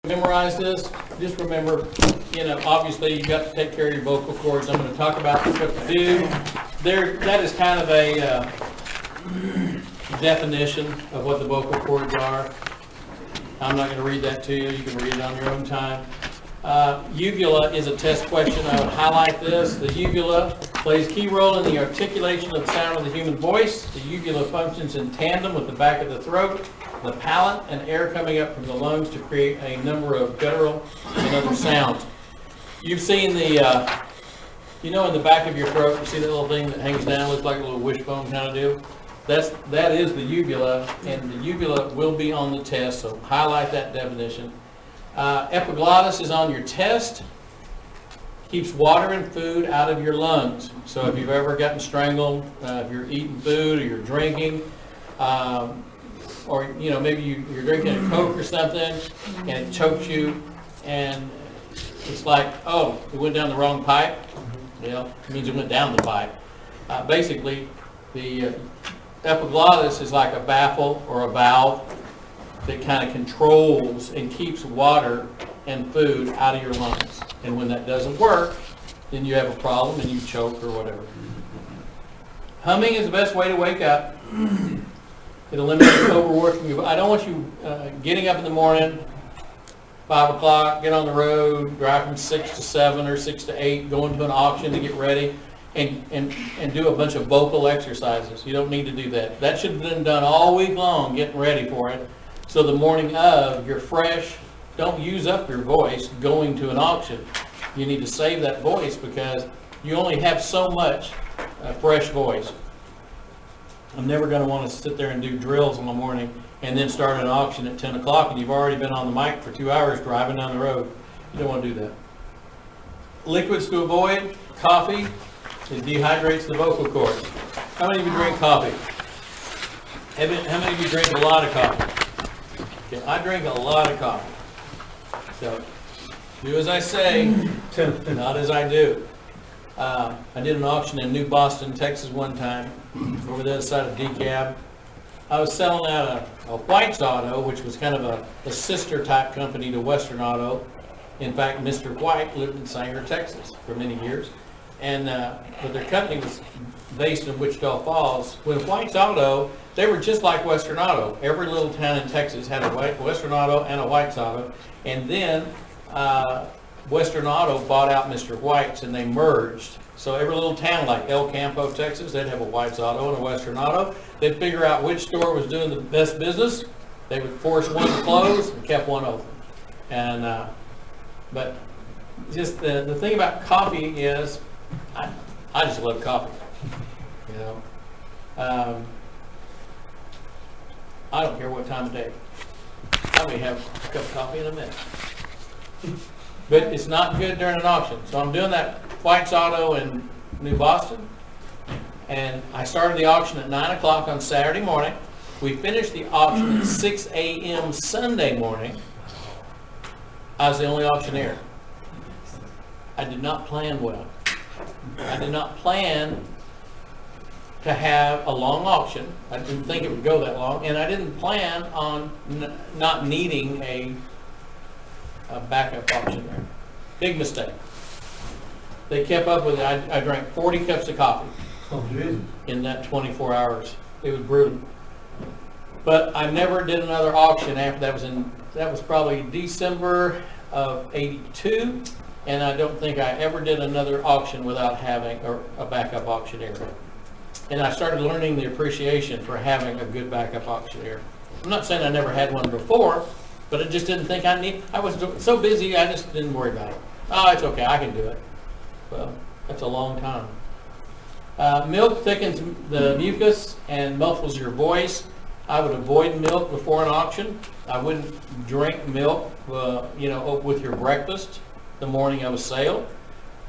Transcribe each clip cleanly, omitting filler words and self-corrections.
Memorize this. Just remember, obviously you've got to take care of your vocal cords. I'm going to talk about what to do. That is kind of a definition of what the vocal cords are. I'm not going to read that to you. You can read it on your own time. Uvula is a test question. I would highlight this. The uvula plays a key role in the articulation of the sound of the human voice. The uvula functions in tandem with the back of the throat, the palate, and air coming up from the lungs to create a number of guttural and other sounds. You've seen the, in the back of your throat, you see that little thing that hangs down, looks like a little wishbone kind of deal? That is the uvula, and the uvula will be on the test, so highlight that definition. Epiglottis is on your test. Keeps water and food out of your lungs. So if you've ever gotten strangled, if you're eating food or you're drinking, or maybe you're drinking a Coke or something and it chokes you, and it's like, oh, it went down the wrong pipe. It means it went down the pipe. Basically, the epiglottis is like a baffle or a valve that kind of controls and keeps water and food out of your lungs. And when that doesn't work, then you have a problem and you choke or whatever. Humming is the best way to wake up. It eliminates overworking. I don't want you getting up in the morning, 5 o'clock, get on the road, drive from 6 to 7 or 6 to 8, go into an auction to get ready, and do a bunch of vocal exercises. You don't need to do that. That should have been done all week long, getting ready for it. So the morning of, you're fresh. Don't use up your voice going to an auction. You need to save that voice because you only have so much fresh voice. I'm never going to want to sit there and do drills in the morning and then start an auction at 10 o'clock and you've already been on the mic for 2 hours driving down the road. You don't want to do that. Liquids to avoid. Coffee. It dehydrates the vocal cords. How many of you drink coffee? How many of you drink a lot of coffee? Okay, I drink a lot of coffee. So, do as I say, not as I do. I did an auction in New Boston, Texas one time, over the other side of DeKalb. I was selling out a White's Auto, which was kind of a sister type company to Western Auto. In fact, Mr. White lived in Sanger, Texas for many years. And but their company was based in Wichita Falls. When White's Auto, they were just like Western Auto. Every little town in Texas had a Western Auto and a White's Auto. And then Western Auto bought out Mr. White's and they merged. So every little town like El Campo, Texas, they'd have a White's Auto and a Western Auto. They'd figure out which store was doing the best business. They would force one to close and kept one open. And but just the thing about coffee is I just love coffee. I don't care what time of day. I may have a cup of coffee in a minute. But it's not good during an auction. So I'm doing that White's Auto in New Boston. And I started the auction at 9 o'clock on Saturday morning. We finished the auction at 6 a.m. Sunday morning. I was the only auctioneer. I did not plan well. I did not plan to have a long auction. I didn't think it would go that long. And I didn't plan on not needing a backup auctioneer. Big mistake. They kept up with it. I drank 40 cups of coffee in that 24 hours. It was brutal. But I never did another auction after that. That was probably December of '82. And I don't think I ever did another auction without having a backup auctioneer. And I started learning the appreciation for having a good backup auctioneer. I'm not saying I never had one before, but I just didn't think I was so busy, I just didn't worry about it. Oh, it's okay, I can do it. Well, that's a long time. Milk thickens the mucus and muffles your voice. I would avoid milk before an auction. I wouldn't drink milk, with your breakfast the morning of a sale.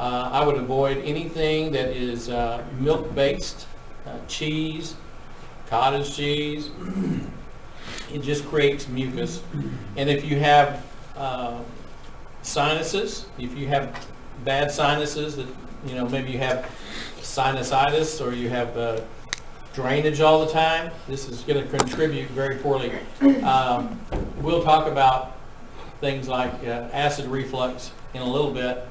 I would avoid anything that is milk-based, cheese, cottage cheese. It just creates mucus. And if you have sinuses, if you have bad sinuses that, maybe you have sinusitis or you have drainage all the time, this is going to contribute very poorly. We'll talk about things like acid reflux in a little bit.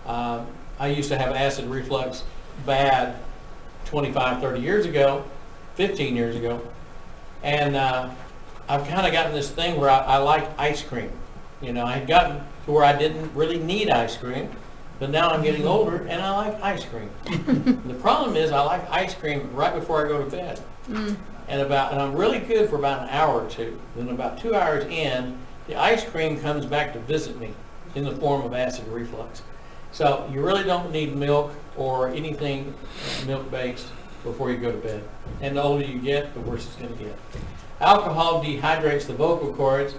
I used to have acid reflux bad 25, 30 years ago, 15 years ago, and I've kind of gotten this thing where I like ice cream. You know, I had gotten to where I didn't really need ice cream, but now I'm getting older and I like ice cream. The problem is I like ice cream right before I go to bed. And I'm really good for about an hour or two. Then about 2 hours in, the ice cream comes back to visit me in the form of acid reflux. So you really don't need milk or anything milk-based before you go to bed. And the older you get, the worse it's going to get. Alcohol dehydrates the vocal cords.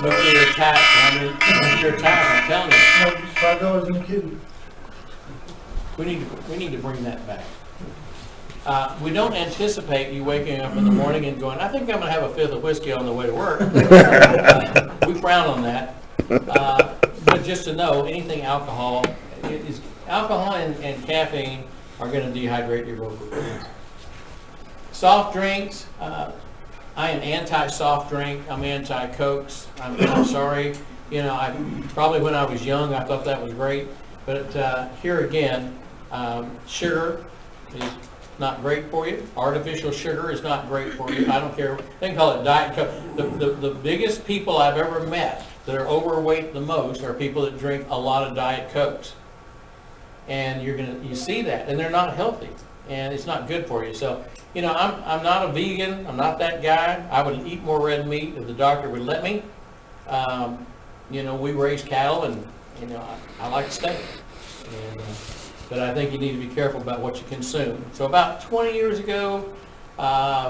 Nuclear attack. Nuclear attack, I'm telling you. No, $5 in the kitty. We need to bring that back. We don't anticipate you waking up in the morning and going, I think I'm going to have a fifth of whiskey on the way to work. We frown on that. But just to know, anything alcohol and caffeine are going to dehydrate your vocal cords. Soft drinks. I am anti-soft drink. I'm anti-Cokes. I'm sorry. You know, probably when I was young, I thought that was great. But here again, sugar is not great for you. Artificial sugar is not great for you. I don't care. They can call it Diet Coke. The biggest people I've ever met that are overweight the most are people that drink a lot of Diet Cokes. And you see that, and they're not healthy, and it's not good for you. So, you know, I'm not a vegan. I'm not that guy. I would eat more red meat if the doctor would let me. You know, we raise cattle, and you know, I like steak. But I think you need to be careful about what you consume. So about 20 years ago,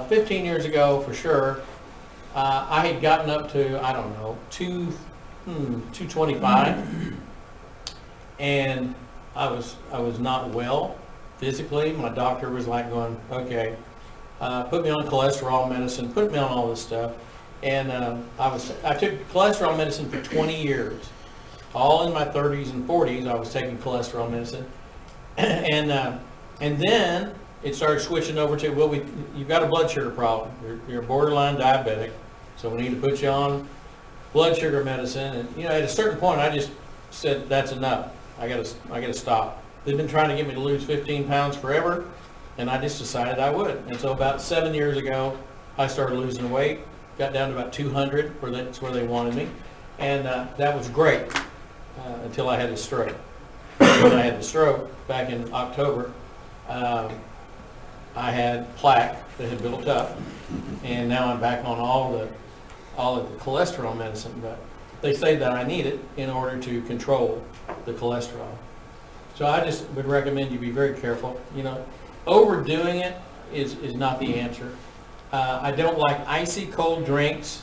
15 years ago for sure, I had gotten up to, I don't know, 225, and I was not well physically. My doctor was like going, okay, put me on cholesterol medicine, put me on all this stuff. And I took cholesterol medicine for 20 years. All in my 30s and 40s, I was taking cholesterol medicine. And then it started switching over to, well, you've got a blood sugar problem. You're borderline diabetic, so we need to put you on blood sugar medicine. And you know, at a certain point, I just said, that's enough. I gotta stop. They've been trying to get me to lose 15 pounds forever, and I just decided I would. And so about 7 years ago, I started losing weight. Got down to about 200, that's where they wanted me, and that was great until I had a stroke. When I had the stroke back in October, I had plaque that had built up, and now I'm back on all of the cholesterol medicine. But they say that I need it in order to control the cholesterol. So I just would recommend you be very careful. You know, overdoing it is not the answer. I don't like icy cold drinks.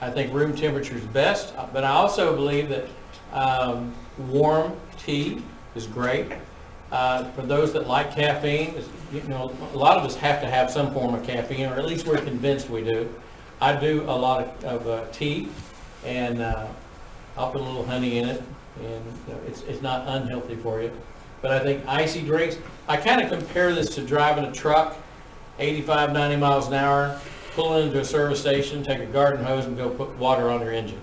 I think room temperature is best, but I also believe that warm tea is great. For those that like caffeine, you know, a lot of us have to have some form of caffeine, or at least we're convinced we do. I do a lot of tea, and I'll put a little honey in it, and you know, it's not unhealthy for you. But I think icy drinks, I kind of compare this to driving a truck 85, 90 miles an hour, pull into a service station, take a garden hose, and go put water on your engine.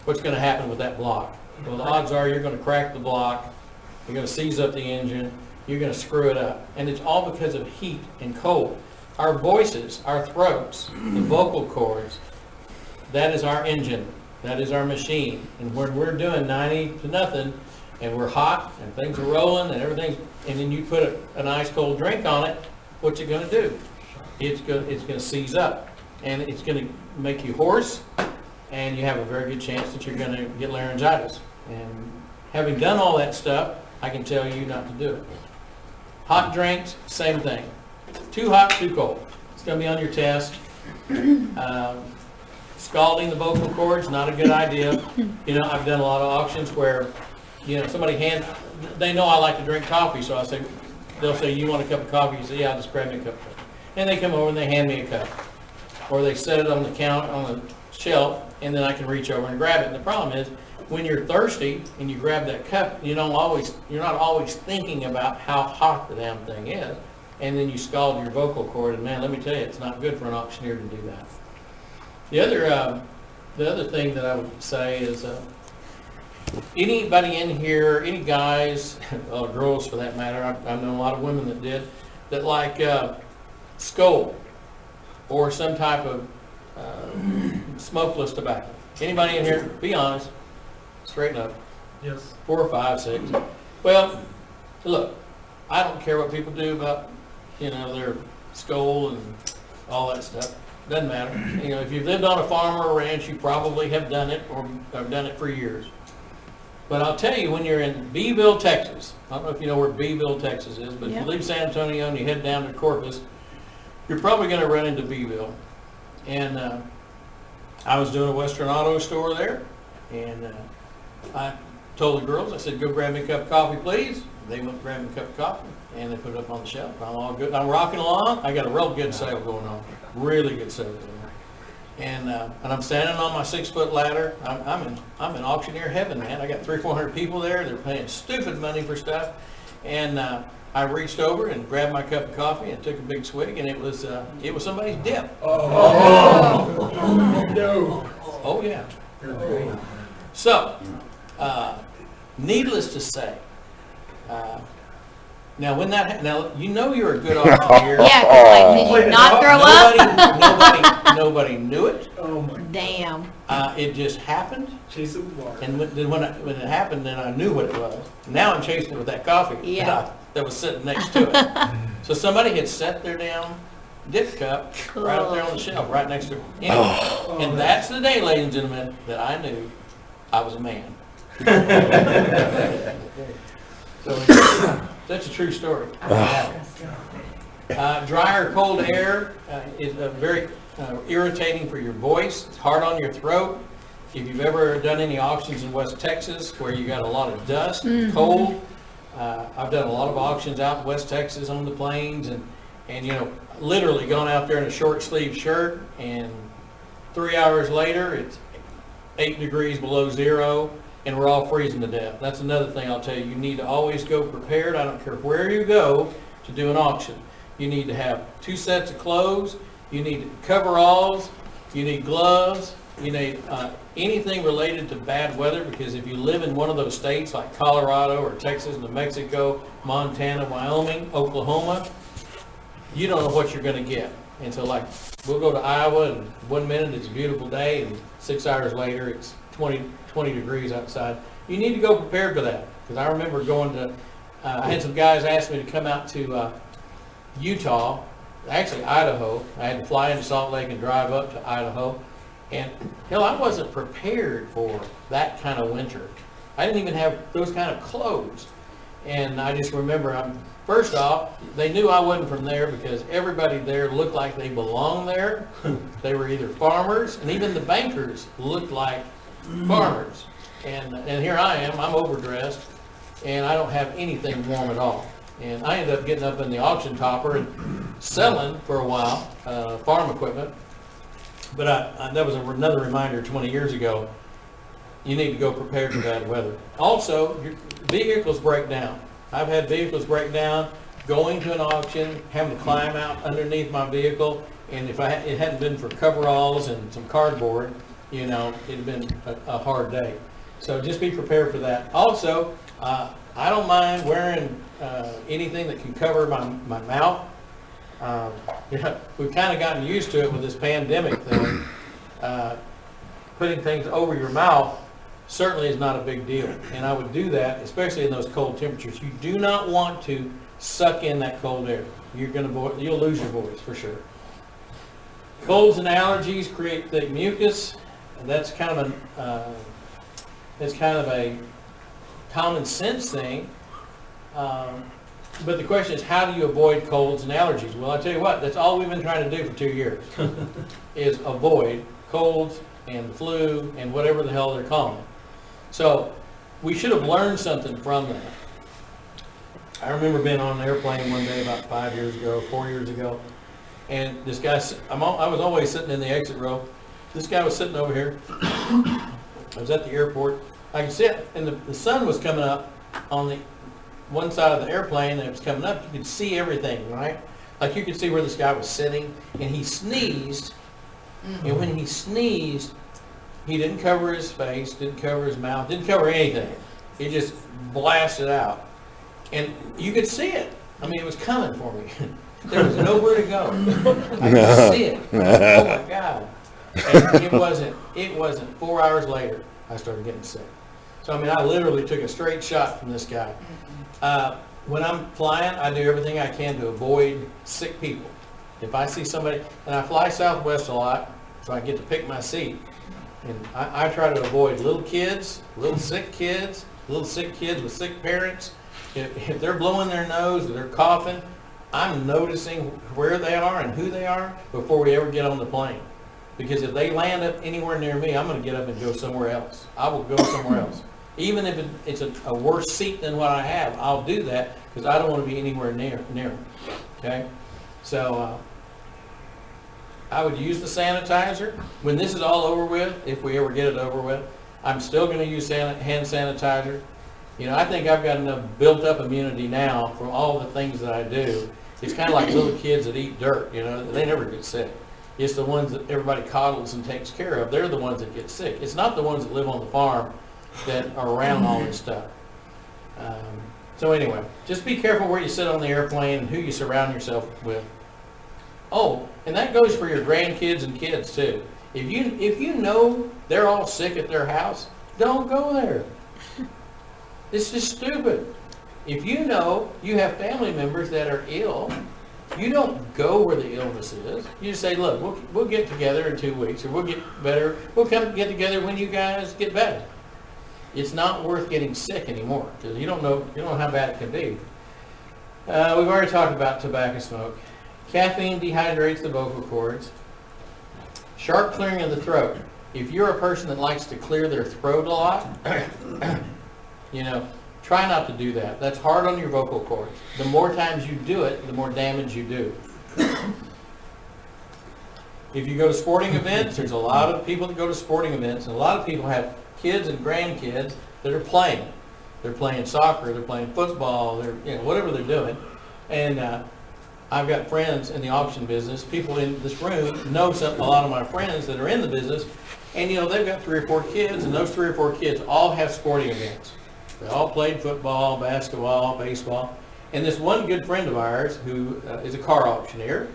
What's going to happen with that block? Well, the odds are you're going to crack the block, you're going to seize up the engine, you're going to screw it up. And it's all because of heat and cold. Our voices, our throats, the vocal cords, that is our engine. That is our machine. And when we're doing 90 to nothing, and we're hot, and things are rolling, and everything, and then you put an ice cold drink on it, what's it going to do? It's going to seize up, and it's going to make you hoarse, and you have a very good chance that you're going to get laryngitis. And having done all that stuff, I can tell you not to do it. Hot drinks, same thing. Too hot, too cold. It's going to be on your test. Scalding the vocal cords, not a good idea. You know, I've done a lot of auctions where, you know, they know I like to drink coffee, so they'll say, you want a cup of coffee? You say, yeah, I'll just grab me a cup of coffee. And they come over and they hand me a cup. Or they set it on the shelf, and then I can reach over and grab it. And the problem is, when you're thirsty and you grab that cup, you're not always thinking about how hot the damn thing is. And then you scald your vocal cord, and man, let me tell you, it's not good for an auctioneer to do that. The other thing that I would say is, anybody in here, any guys, or girls for that matter, I've known a lot of women that did, that like Skoal or some type of smokeless tobacco. Anybody in here? Be honest. Straighten up. Yes. 4 or 5, 6. Well, look, I don't care what people do about, their Skoal and all that stuff. Doesn't matter. If you've lived on a farm or a ranch, you probably have done it or have done it for years. But I'll tell you, when you're in Beeville, Texas, I don't know if you know where Beeville, Texas is, but if you leave San Antonio and you head down to Corpus, you're probably going to run into Beeville. And I was doing a Western Auto store there, and I told the girls, I said, go grab me a cup of coffee, please. They went and grabbed me a cup of coffee, and they put it up on the shelf. I'm all good. I'm rocking along. I got a real good sale going on, really good sale going on. And I'm standing on my 6-foot ladder. I'm in auctioneer heaven, man. I got 300-400 people there. They're paying stupid money for stuff. And I reached over and grabbed my cup of coffee and took a big swig, and it was somebody's dip. Oh no! Oh yeah. So, needless to say, now you're a good auctioneer. Yeah, 'cause like, did you not throw up? Nobody knew it. Oh my! Damn. It just happened. Chase it with water. And then when it happened, then I knew what it was. Now I'm chasing it with that coffee that was sitting next to it. So somebody had set their down dip cup right up there on the shelf, right next to it. Anyway, and that's the day, ladies and gentlemen, that I knew I was a man. So that's a true story. Dry or cold air is very irritating for your voice. It's hard on your throat. If you've ever done any auctions in West Texas where you got a lot of dust, cold, I've done a lot of auctions out in West Texas on the plains, and literally gone out there in a short sleeve shirt, and 3 hours later it's 8 degrees below zero, and we're all freezing to death. That's another thing I'll tell you. You need to always go prepared. I don't care where you go to do an auction. You need to have 2 sets of clothes. You need coveralls. You need gloves. You need anything related to bad weather, because if you live in one of those states like Colorado or Texas, New Mexico, Montana, Wyoming, Oklahoma, you don't know what you're going to get. And so like we'll go to Iowa, and 1 minute it's a beautiful day, and 6 hours later it's 20 degrees outside. You need to go prepared for that, because I remember going to, I had some guys ask me to come out to Utah, actually Idaho. I had to fly into Salt Lake and drive up to Idaho. And hell, I wasn't prepared for that kind of winter. I didn't even have those kind of clothes. And I just remember, first off, they knew I wasn't from there because everybody there looked like they belonged there. They were either farmers, and even the bankers looked like farmers. And here I am, I'm overdressed, and I don't have anything warm at all. And I ended up getting up in the auction topper and selling for a while, farm equipment. But that was another reminder 20 years ago, you need to go prepared for bad weather. Also, your vehicles break down. I've had vehicles break down, going to an auction, having to climb out underneath my vehicle, and if it hadn't been for coveralls and some cardboard, it'd have been a hard day. So just be prepared for that. Also, I don't mind wearing anything that can cover my mouth. We've kind of gotten used to it with this pandemic thing. Putting things over your mouth certainly is not a big deal, and I would do that, especially in those cold temperatures. You do not want to suck in that cold air. You'll lose your voice for sure. Colds and allergies create thick mucus. That's kind of a common sense thing. But the question is, how do you avoid colds and allergies? Well, I tell you what, that's all we've been trying to do for 2 years, is avoid colds and flu and whatever the hell they're calling it. So we should have learned something from that. I remember being on an airplane one day about 4 years ago, and this guy, I was always sitting in the exit row. This guy was sitting over here. I was at the airport. I could see it, and the sun was coming up on the one side of the airplane, and it was coming up. You could see everything, right? Like you could see where this guy was sitting, and he sneezed And when he sneezed, he didn't cover his face, didn't cover his mouth, didn't cover anything. He just blasted out. And you could see it. I mean, it was coming for me. There was nowhere to go. I could see it. Oh my God. And it wasn't 4 hours later, I started getting sick. So, I mean, I literally took a straight shot from this guy. When I'm flying, I do everything I can to avoid sick people. If I see somebody, and I fly Southwest a lot, so I get to pick my seat. And I try to avoid little kids, little sick kids with sick parents. If they're blowing their nose or they're coughing, I'm noticing where they are and who they are before we ever get on the plane. Because if they land up anywhere near me, I'm going to get up and go somewhere else. I will go somewhere else. Even if it's a worse seat than what I have, I'll do that because I don't want to be anywhere near them. Okay? So I would use the sanitizer. When this is all over with, if we ever get it over with, I'm still going to use hand sanitizer. You know, I think I've got enough built up immunity now from all the things that I do. It's kind of like little kids that eat dirt, you know, they never get sick. It's the ones that everybody coddles and takes care of. They're the ones that get sick. It's not the ones that live on the farm that are around all this stuff. So anyway, just be careful where you sit on the airplane and who you surround yourself with. Oh, and that goes for your grandkids and kids too. If you know they're all sick at their house, don't go there. It's just stupid. If you know you have family members that are ill, you don't go where the illness is. You just say, look, we'll get together in 2 weeks, or we'll get better. We'll come get together when you guys get better. It's not worth getting sick anymore because you don't know how bad it can be. We've already talked about tobacco smoke. Caffeine dehydrates the vocal cords. Sharp clearing of the throat. If you're a person that likes to clear their throat a lot, try not to do that. That's hard on your vocal cords. The more times you do it, the more damage you do. If you go to sporting events, there's a lot of people that go to sporting events, and a lot of people have kids and grandkids that are playing. They're playing soccer, they're playing football, they're whatever they're doing. And I've got friends in the auction business. People in this room know a lot of my friends that are in the business, and they've got 3 or 4 kids, and those 3 or 4 kids all have sporting events. They all played football, basketball, baseball. And this one good friend of ours who is a car auctioneer,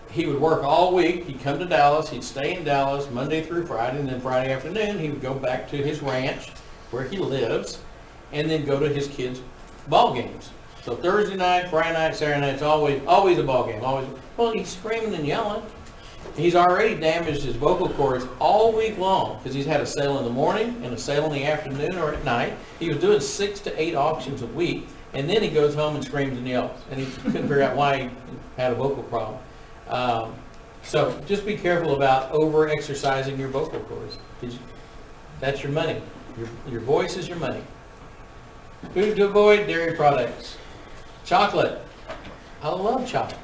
he would work all week. He'd come to Dallas. He'd stay in Dallas Monday through Friday, and then Friday afternoon he would go back to his ranch where he lives and then go to his kids' ball games. So Thursday night, Friday night, Saturday night, it's always a ball game. Always. Well, he's screaming and yelling. He's already damaged his vocal cords all week long because he's had a sale in the morning and a sale in the afternoon or at night. He was doing 6 to 8 auctions a week, and then he goes home and screams and yells, and he couldn't figure out why he had a vocal problem. So just be careful about over-exercising your vocal cords. That's your money. Your voice is your money. Food to avoid: dairy products. Chocolate. I love chocolate.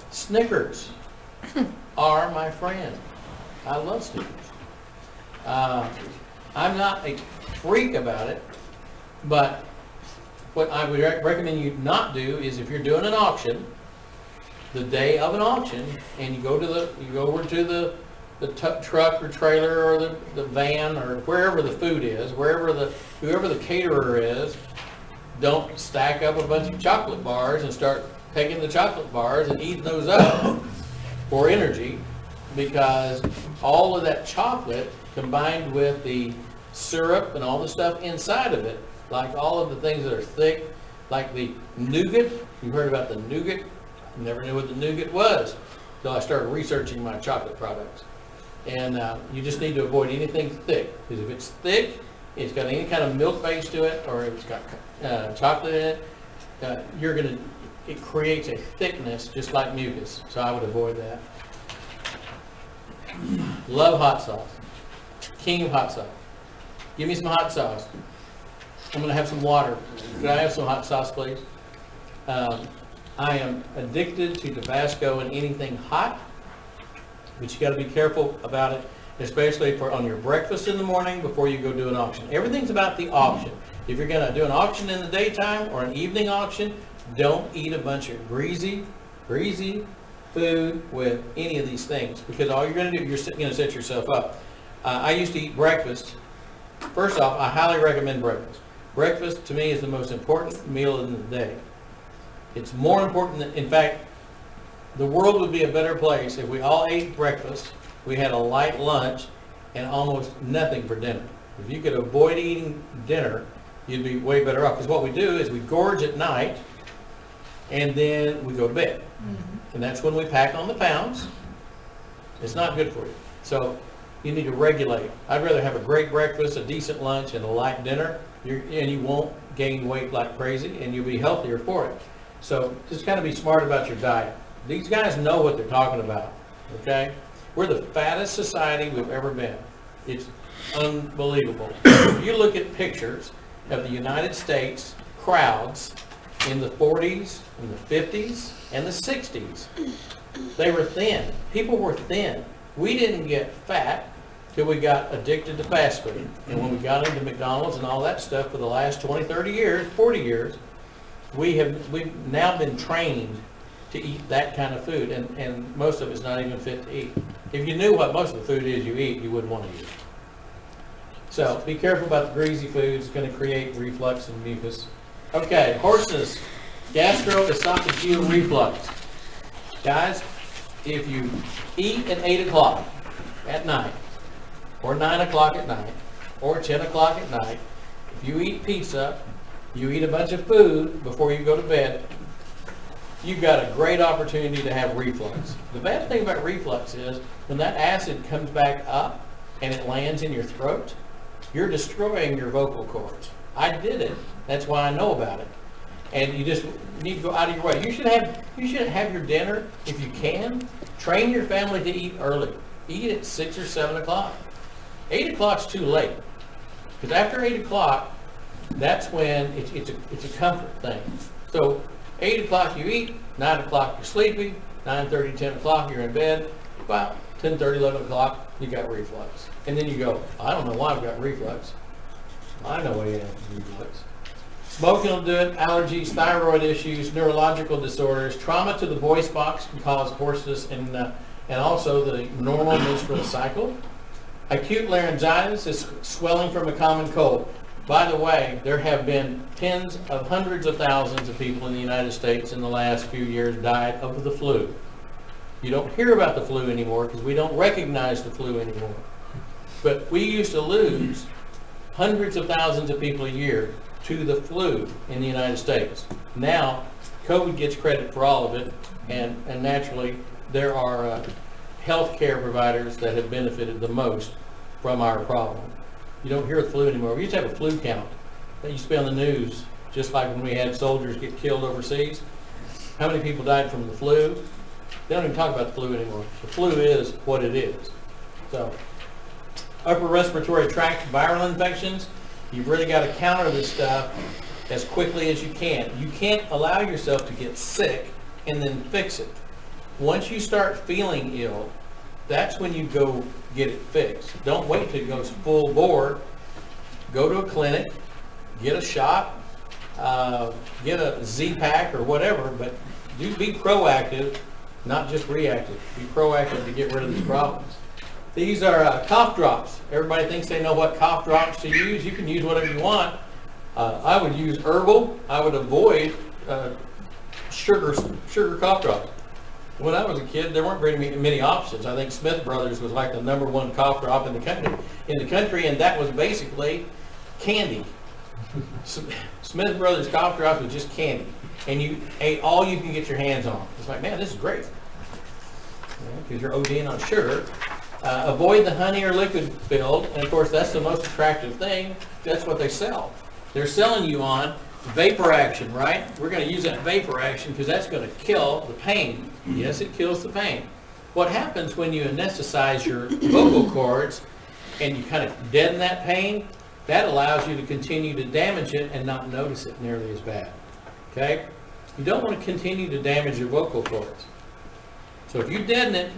Snickers are my friend. I love Snickers. I'm not a freak about it, but what I would recommend you not do is if you're doing an auction, the day of an auction, and you go over to the truck or trailer or the van or wherever the food is, whoever the caterer is, don't stack up a bunch of chocolate bars and start taking the chocolate bars and eating those up for energy, because all of that chocolate combined with the syrup and all the stuff inside of it, like all of the things that are thick, like the nougat. You've heard about the nougat. I never knew what the nougat was until I started researching my chocolate products. And you just need to avoid anything thick, because if it's thick, it's got any kind of milk base to it, or it's got chocolate in it, it creates a thickness just like mucus. So I would avoid that. Love hot sauce. King of hot sauce. Give me some hot sauce. I'm going to have some water. Could I have some hot sauce, please? I am addicted to Tabasco and anything hot, but you got to be careful about it, especially on your breakfast in the morning before you go do an auction. Everything's about the auction. If you're going to do an auction in the daytime or an evening auction, don't eat a bunch of greasy, food with any of these things, because all you're going to do, you're going to set yourself up. I used to eat breakfast. First off, I highly recommend breakfast. Breakfast to me is the most important meal in the day. It's more important than, in fact, the world would be a better place if we all ate breakfast, we had a light lunch, and almost nothing for dinner. If you could avoid eating dinner, you'd be way better off. Because what we do is we gorge at night, and then we go to bed. And that's when we pack on the pounds. It's not good for you. So you need to regulate. I'd rather have a great breakfast, a decent lunch, and a light dinner, and you won't gain weight like crazy, and you'll be healthier for it. So just kind of be smart about your diet. These guys know what they're talking about, okay? We're the fattest society we've ever been. It's unbelievable. If you look at pictures of the United States crowds in the 40s, and the 50s, and the 60s, they were thin. People were thin. We didn't get fat till we got addicted to fast food. And when we got into McDonald's and all that stuff for the last 20, 30 years, 40 years, we've now been trained to eat that kind of food, and most of it's not even fit to eat. If you knew what most of the food is you eat, you wouldn't want to eat it. So be careful about the greasy foods. It's going to create reflux and mucus. Okay, horses, gastroesophageal reflux. Guys, if you eat at 8 o'clock at night, or 9 o'clock at night, or 10 o'clock at night, if you eat pizza, you eat a bunch of food before you go to bed, you've got a great opportunity to have reflux. The bad thing about reflux is when that acid comes back up and it lands in your throat, you're destroying your vocal cords. I did it. That's why I know about it. And you just need to go out of your way. You should have your dinner, if you can. Train your family to eat early. Eat at 6 or 7 o'clock. 8 o'clock's too late. Because after 8 o'clock, that's when it's a comfort thing. So 8 o'clock you eat, 9 o'clock you're sleepy, 9:30, 10 o'clock you're in bed. About 10:30, 11 o'clock, you got reflux. And then you go, I don't know why I've got reflux. I know why you have reflux. Smoking will do it, allergies, thyroid issues, neurological disorders, trauma to the voice box can cause hoarseness and also the normal menstrual cycle. Acute laryngitis is swelling from a common cold. By the way, there have been tens of hundreds of thousands of people in the United States in the last few years died of the flu. You don't hear about the flu anymore because we don't recognize the flu anymore. But we used to lose hundreds of thousands of people a year to the flu in the United States. Now, COVID gets credit for all of it, and naturally, there are health care providers that have benefited the most from our problem. You don't hear the flu anymore. We used to have a flu count. That used to be on the news, just like when we had soldiers get killed overseas. How many people died from the flu? They don't even talk about the flu anymore. The flu is what it is. So, upper respiratory tract viral infections, you've really got to counter this stuff as quickly as you can. You can't allow yourself to get sick and then fix it. Once you start feeling ill, that's when you go get it fixed. Don't wait till it goes full bore. Go to a clinic, get a shot, get a Z-Pack or whatever, but do be proactive, not just reactive. Be proactive to get rid of these problems. These are cough drops. Everybody thinks they know what cough drops to use. You can use whatever you want. I would use herbal. I would avoid sugar cough drops. When I was a kid, there weren't very many options. I think Smith Brothers was like the #1 cough drop in the country, and that was basically candy. Smith Brothers cough drops was just candy, and you ate all you can get your hands on. It's like, man, this is great, because you're ODing on sugar. Avoid the honey or liquid filled, and of course that's the most attractive thing. That's what they sell. They're selling you on vapor action, right? We're going to use that vapor action because that's going to kill the pain. Yes, it kills the pain. What happens when you anesthetize your vocal cords and you kind of deaden that pain? That allows you to continue to damage it and not notice it nearly as bad. Okay? You don't want to continue to damage your vocal cords. So if you deaden it,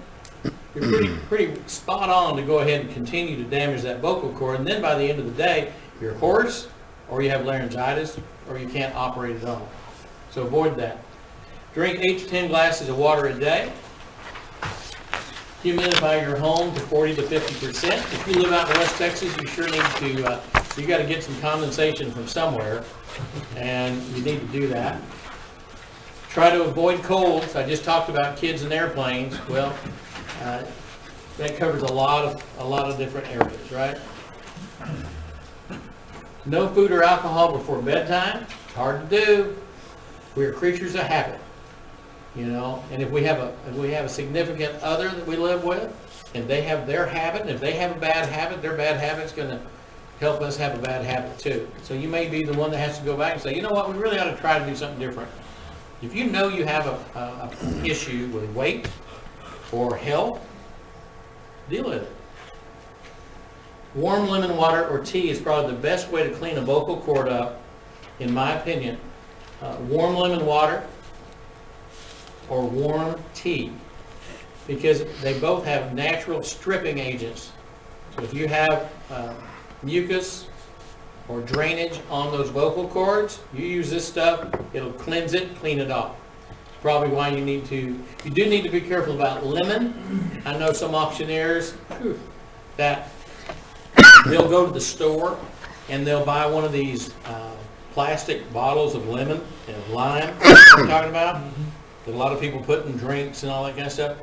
you're pretty spot on to go ahead and continue to damage that vocal cord, and then by the end of the day, you're hoarse, or you have laryngitis, or you can't operate at all. So avoid that. Drink 8 to 10 glasses of water a day. humidify your home to 40 to 50%. If you live out in West Texas, you sure need to, you got to get some condensation from somewhere, and you need to do that. Try to avoid colds. I just talked about kids and airplanes. Well, that covers a lot of different areas, right? No food or alcohol before bedtime. Hard to do. We are creatures of habit, you know. And if we have a significant other that we live with, and they have their habit, and if they have a bad habit, their bad habit's going to help us have a bad habit too. So you may be the one that has to go back and say, you know what, we really ought to try to do something different. If you know you have an issue with weight or health, deal with it. Warm lemon water or tea is probably the best way to clean a vocal cord up, in my opinion. Warm lemon water or warm tea, because they both have natural stripping agents. So if you have mucus or drainage on those vocal cords, you use this stuff, it'll cleanse it, clean it off. Probably why you do need to be careful about lemon. I know some auctioneers that they'll go to the store and they'll buy one of these plastic bottles of lemon and lime, you know what I'm talking about? That a lot of people put in drinks and all that kind of stuff.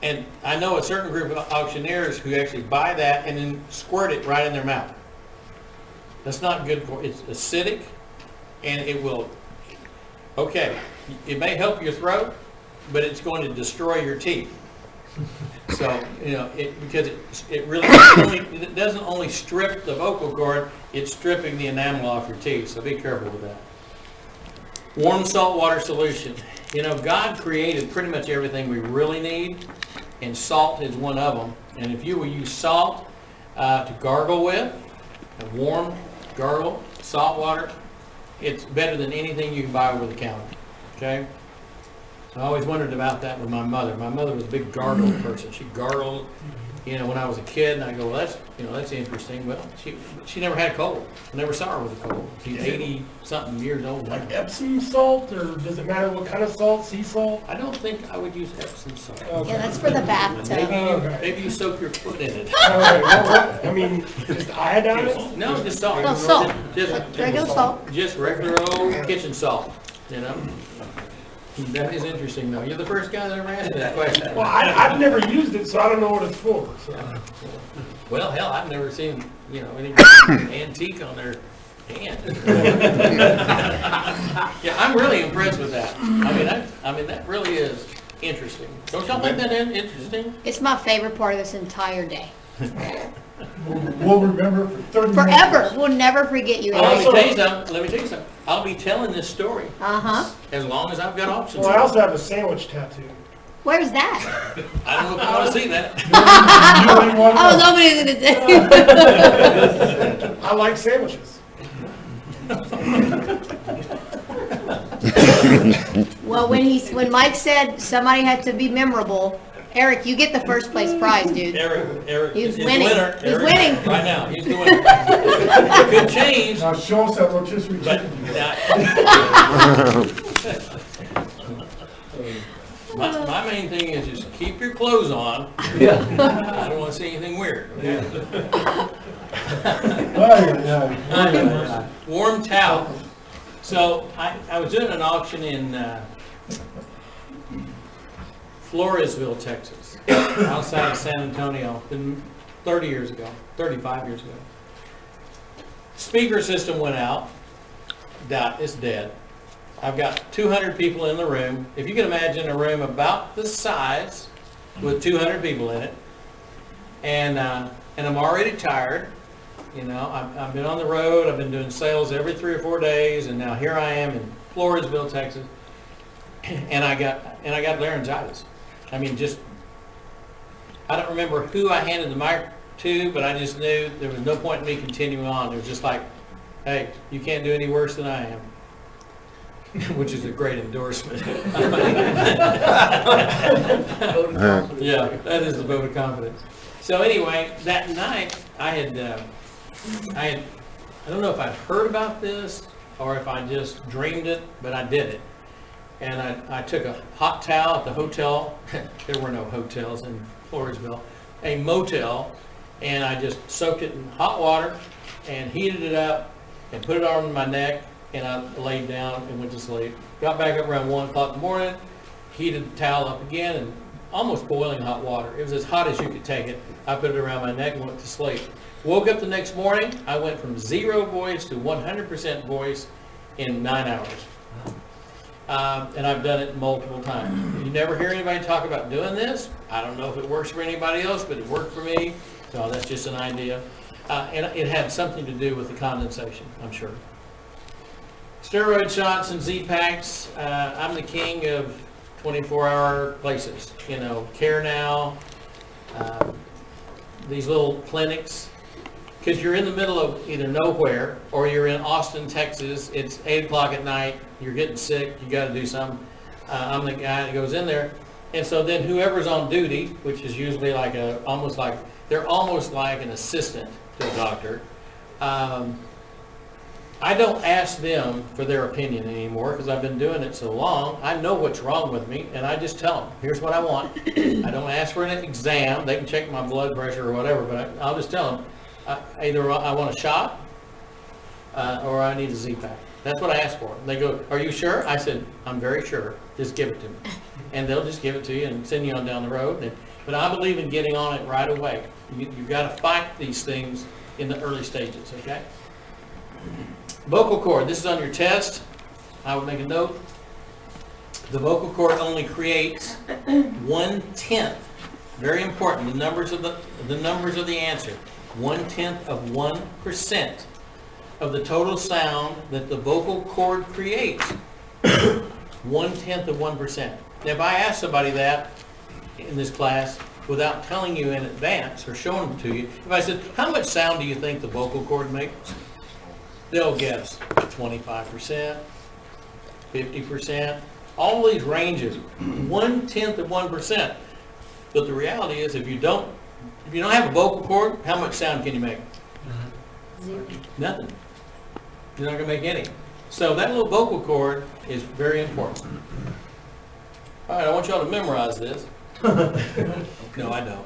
And I know a certain group of auctioneers who actually buy that and then squirt it right in their mouth. That's not good for, it's acidic, and it will, okay, it may help your throat, but it's going to destroy your teeth. So, you know, because it really, it doesn't only strip the vocal cord, it's stripping the enamel off your teeth, so be careful with that. Warm salt water solution. You know, God created pretty much everything we really need, and salt is one of them. And if you will use salt to gargle with, a warm gargle, salt water, it's better than anything you can buy over the counter, okay? I always wondered about that with my mother. My mother was a big gargle person. She gargled, you know, when I was a kid, and I go, well, that's interesting. Well, she never had a cold. I never saw her with a cold. She's 80-something years old now. Like Epsom salt, or does it matter what kind of salt? Sea salt? I don't think I would use Epsom salt. Okay. Yeah, that's for the bathtub. Maybe you soak your foot in it. All right, well, I mean, just iodine? No, just salt. No, salt. Just Regular salt. Just regular old kitchen salt, you know? That is interesting, though. You're the first guy that ever asked me that question. Well, I've never used it, so I don't know what it's for. So. Well, hell, I've never seen, you know, any antique on their hand. Yeah, I'm really impressed with that. I mean, that really is interesting. Don't y'all think that interesting? It's my favorite part of this entire day. We'll remember for 30 Forever. minutes. We'll never forget you. Well, Eric. let me tell you something. I'll be telling this story Uh-huh. as long as I've got options. Well, I also have a sandwich tattoo. Where's that? I don't know if I want to see that. You ain't one Oh, of nobody's gonna do. I like sandwiches. Well, when Mike said somebody had to be memorable, Eric, you get the first place prize, dude. Eric He's is the winning. winner. He's Eric, winning. right now. He's the winner. It could change, Now show us that rotisserie but chicken. my main thing is just keep your clothes on. I don't want to see anything weird. Warm towel. So I was doing an auction in Floresville, Texas, outside of San Antonio, 35 years ago. Speaker system went out. It's dead. I've got 200 people in the room. If you can imagine a room about this size with 200 people in it, and I'm already tired. You know, I've been on the road. I've been doing sales every 3 or 4 days, and now here I am in Floresville, Texas, and I got laryngitis. I mean, I don't remember who I handed the mic to, but I just knew there was no point in me continuing on. It was just like, hey, you can't do any worse than I am. Which is a great endorsement. Yeah, that is the vote of confidence. So anyway, that night I don't know if I'd heard about this or if I just dreamed it, but I did it. and I took a hot towel at the hotel. There were no hotels in Floresville. A motel, and I just soaked it in hot water and heated it up and put it on my neck, and I laid down and went to sleep. Got back up around 1 o'clock in the morning, heated the towel up again, and almost boiling hot water. It was as hot as you could take it. I put it around my neck and went to sleep. Woke up the next morning, I went from 0 voice to 100% voice in 9 hours. And I've done it multiple times. You never hear anybody talk about doing this. I don't know if it works for anybody else, but it worked for me. So that's just an idea. And it had something to do with the condensation, I'm sure. Steroid shots and Z-Packs. I'm the king of 24-hour places. You know, Care Now, these little clinics. Because you're in the middle of either nowhere or you're in Austin, Texas. It's 8 o'clock at night. You're getting sick. You got to do something. I'm the guy that goes in there. And so then whoever's on duty, which is usually like they're almost like an assistant to a doctor. I don't ask them for their opinion anymore because I've been doing it so long. I know what's wrong with me, and I just tell them, here's what I want. I don't ask for an exam. They can check my blood pressure or whatever, but I'll just tell them, either I want a shot or I need a Z-Pack. That's what I ask for. They go, are you sure? I said, I'm very sure. Just give it to me. And they'll just give it to you and send you on down the road. But I believe in getting on it right away. You've got to fight these things in the early stages, okay? Vocal cord, this is on your test. I would make a note. The vocal cord only creates 1/10. Very important. The numbers of the answer. 1/10 of 1% of the total sound that the vocal cord creates. 1/10 of 1%. Now, if I ask somebody that in this class without telling you in advance or showing them to you, if I said, how much sound do you think the vocal cord makes? They'll guess 25%, 50%, all these ranges, 1/10 of 1%. But the reality is, if you don't have a vocal cord, how much sound can you make? Zero. Nothing. You're not going to make any. So that little vocal cord is very important. All right, I want y'all to memorize this. No, I don't.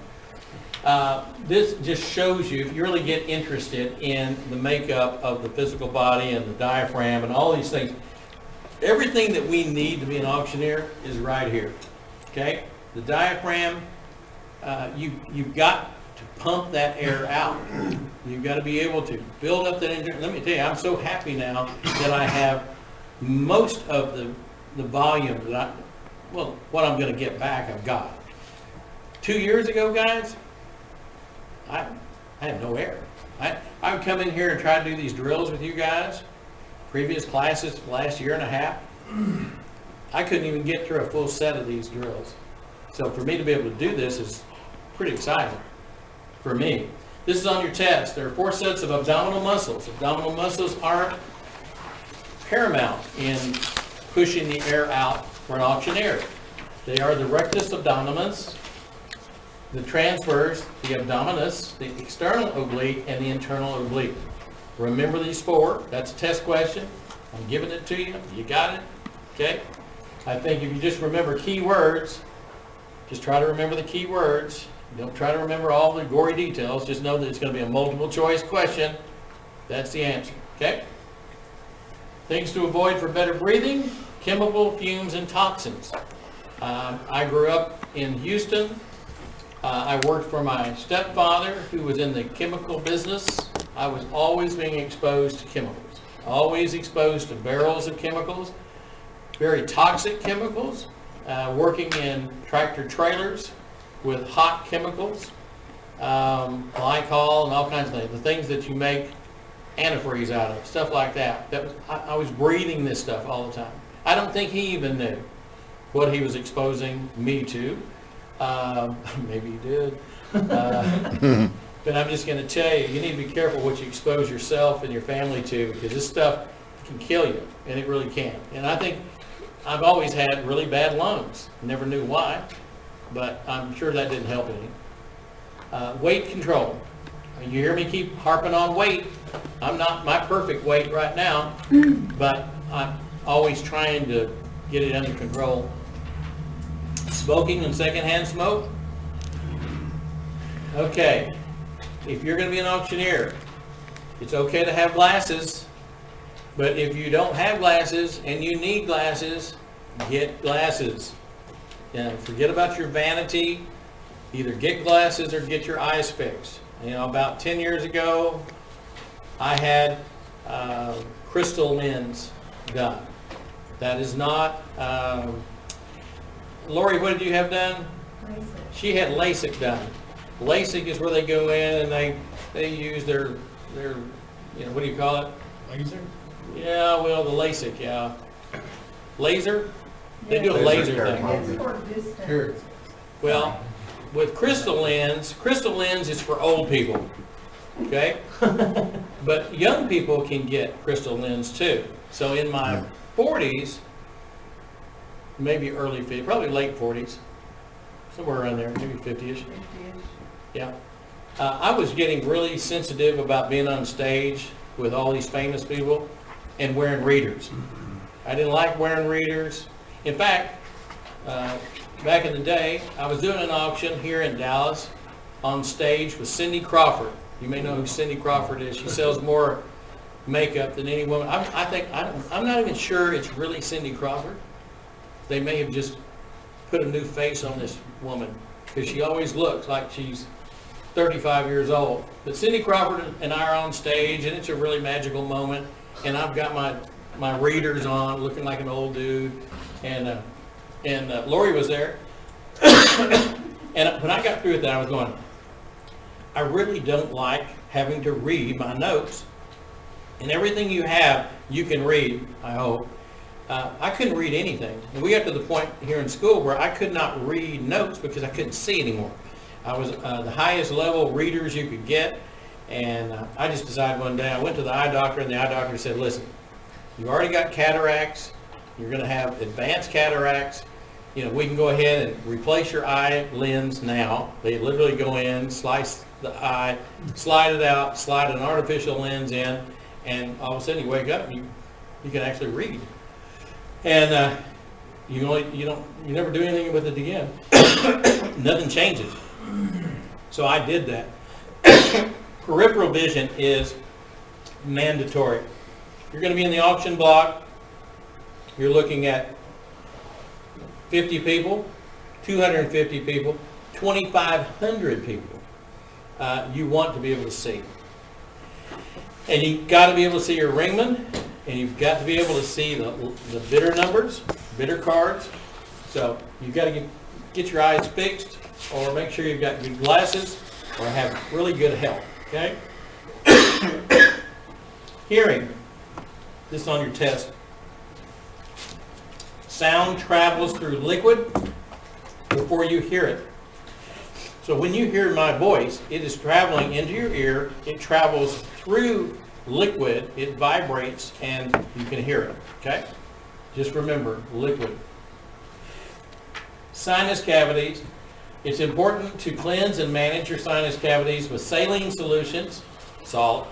This just shows you, if you really get interested in the makeup of the physical body and the diaphragm and all these things, everything that we need to be an auctioneer is right here. Okay? The diaphragm, you've got to pump that air out. You've got to be able to build up that engine. Let me tell you, I'm so happy now that I have most of the volume that what I'm going to get back, I've got. 2 years ago, guys, I had no air. I would come in here and try to do these drills with you guys, previous classes last year and a half. I couldn't even get through a full set of these drills. So for me to be able to do this is pretty exciting for me. This is on your test. There are 4 sets of abdominal muscles. Abdominal muscles aren't paramount in pushing the air out for an auctioneer. They are the rectus abdominis, the transverse, the abdominis, the external oblique, and the internal oblique. Remember these 4. That's a test question. I'm giving it to you. You got it? Okay? I think if you just remember key words, just try to remember the key words. Don't try to remember all the gory details. Just know that it's going to be a multiple choice question. That's the answer. Okay? Things to avoid for better breathing: chemical, fumes, and toxins. I grew up in Houston. I worked for my stepfather, who was in the chemical business. I was always being exposed to chemicals. Always exposed to barrels of chemicals, very toxic chemicals, working in tractor trailers with hot chemicals, glycol and all kinds of things. The things that you make antifreeze out of, stuff like that. I was breathing this stuff all the time. I don't think he even knew what he was exposing me to. Maybe he did. But I'm just going to tell you, you need to be careful what you expose yourself and your family to, because this stuff can kill you, and it really can. And I think I've always had really bad lungs. Never knew why, but I'm sure that didn't help any. Weight control. You hear me keep harping on weight. I'm not my perfect weight right now, but I'm always trying to get it under control. Smoking and secondhand smoke. Okay, if you're going to be an auctioneer, it's okay to have glasses, but if you don't have glasses and you need glasses, get glasses. Forget about your vanity. Either get glasses or get your eyes fixed. About 10 years ago, I had crystal lens done. That is not, Lori, what did you have done? LASIK. She had LASIK done. LASIK is where they go in and they use their what do you call it? Laser? Yeah, well, the LASIK, yeah. Laser? They do a laser thing. It's for distance. Well, with crystal lens is for old people, okay? But young people can get crystal lens too. So in my 40s, maybe early 50s, probably late 40s, somewhere around there, maybe 50-ish. Yeah. I was getting really sensitive about being on stage with all these famous people and wearing readers. I didn't like wearing readers. In fact, back in the day, I was doing an auction here in Dallas on stage with Cindy Crawford. You may know who Cindy Crawford is. She sells more makeup than any woman. I'm not even sure it's really Cindy Crawford. They may have just put a new face on this woman because she always looks like she's 35 years old. But Cindy Crawford and I are on stage, and it's a really magical moment. And I've got my readers on, looking like an old dude. And Lori was there. And when I got through with that, I was going, I really don't like having to read my notes. And everything you have, you can read, I hope. I couldn't read anything. And we got to the point here in school where I could not read notes because I couldn't see anymore. I was the highest level readers you could get. And I just decided one day, I went to the eye doctor, and the eye doctor said, listen, you already got cataracts. You're going to have advanced cataracts. We can go ahead and replace your eye lens now. They literally go in, slice the eye, slide it out, slide an artificial lens in, and all of a sudden you wake up and you can actually read. And you never do anything with it again. Nothing changes. So I did that. Peripheral vision is mandatory. You're going to be in the auction block. You're looking at 50 people, 250 people, 2,500 people. You want to be able to see. And you've got to be able to see your ringman, and you've got to be able to see the bidder numbers, bidder cards. So you've got to get your eyes fixed, or make sure you've got good glasses, or have really good health, okay? Hearing. This is on your test. Sound travels through liquid before you hear it. So when you hear my voice, it is traveling into your ear. It travels through liquid. It vibrates, and you can hear it. Okay? Just remember, liquid. Sinus cavities. It's important to cleanse and manage your sinus cavities with saline solutions, salt,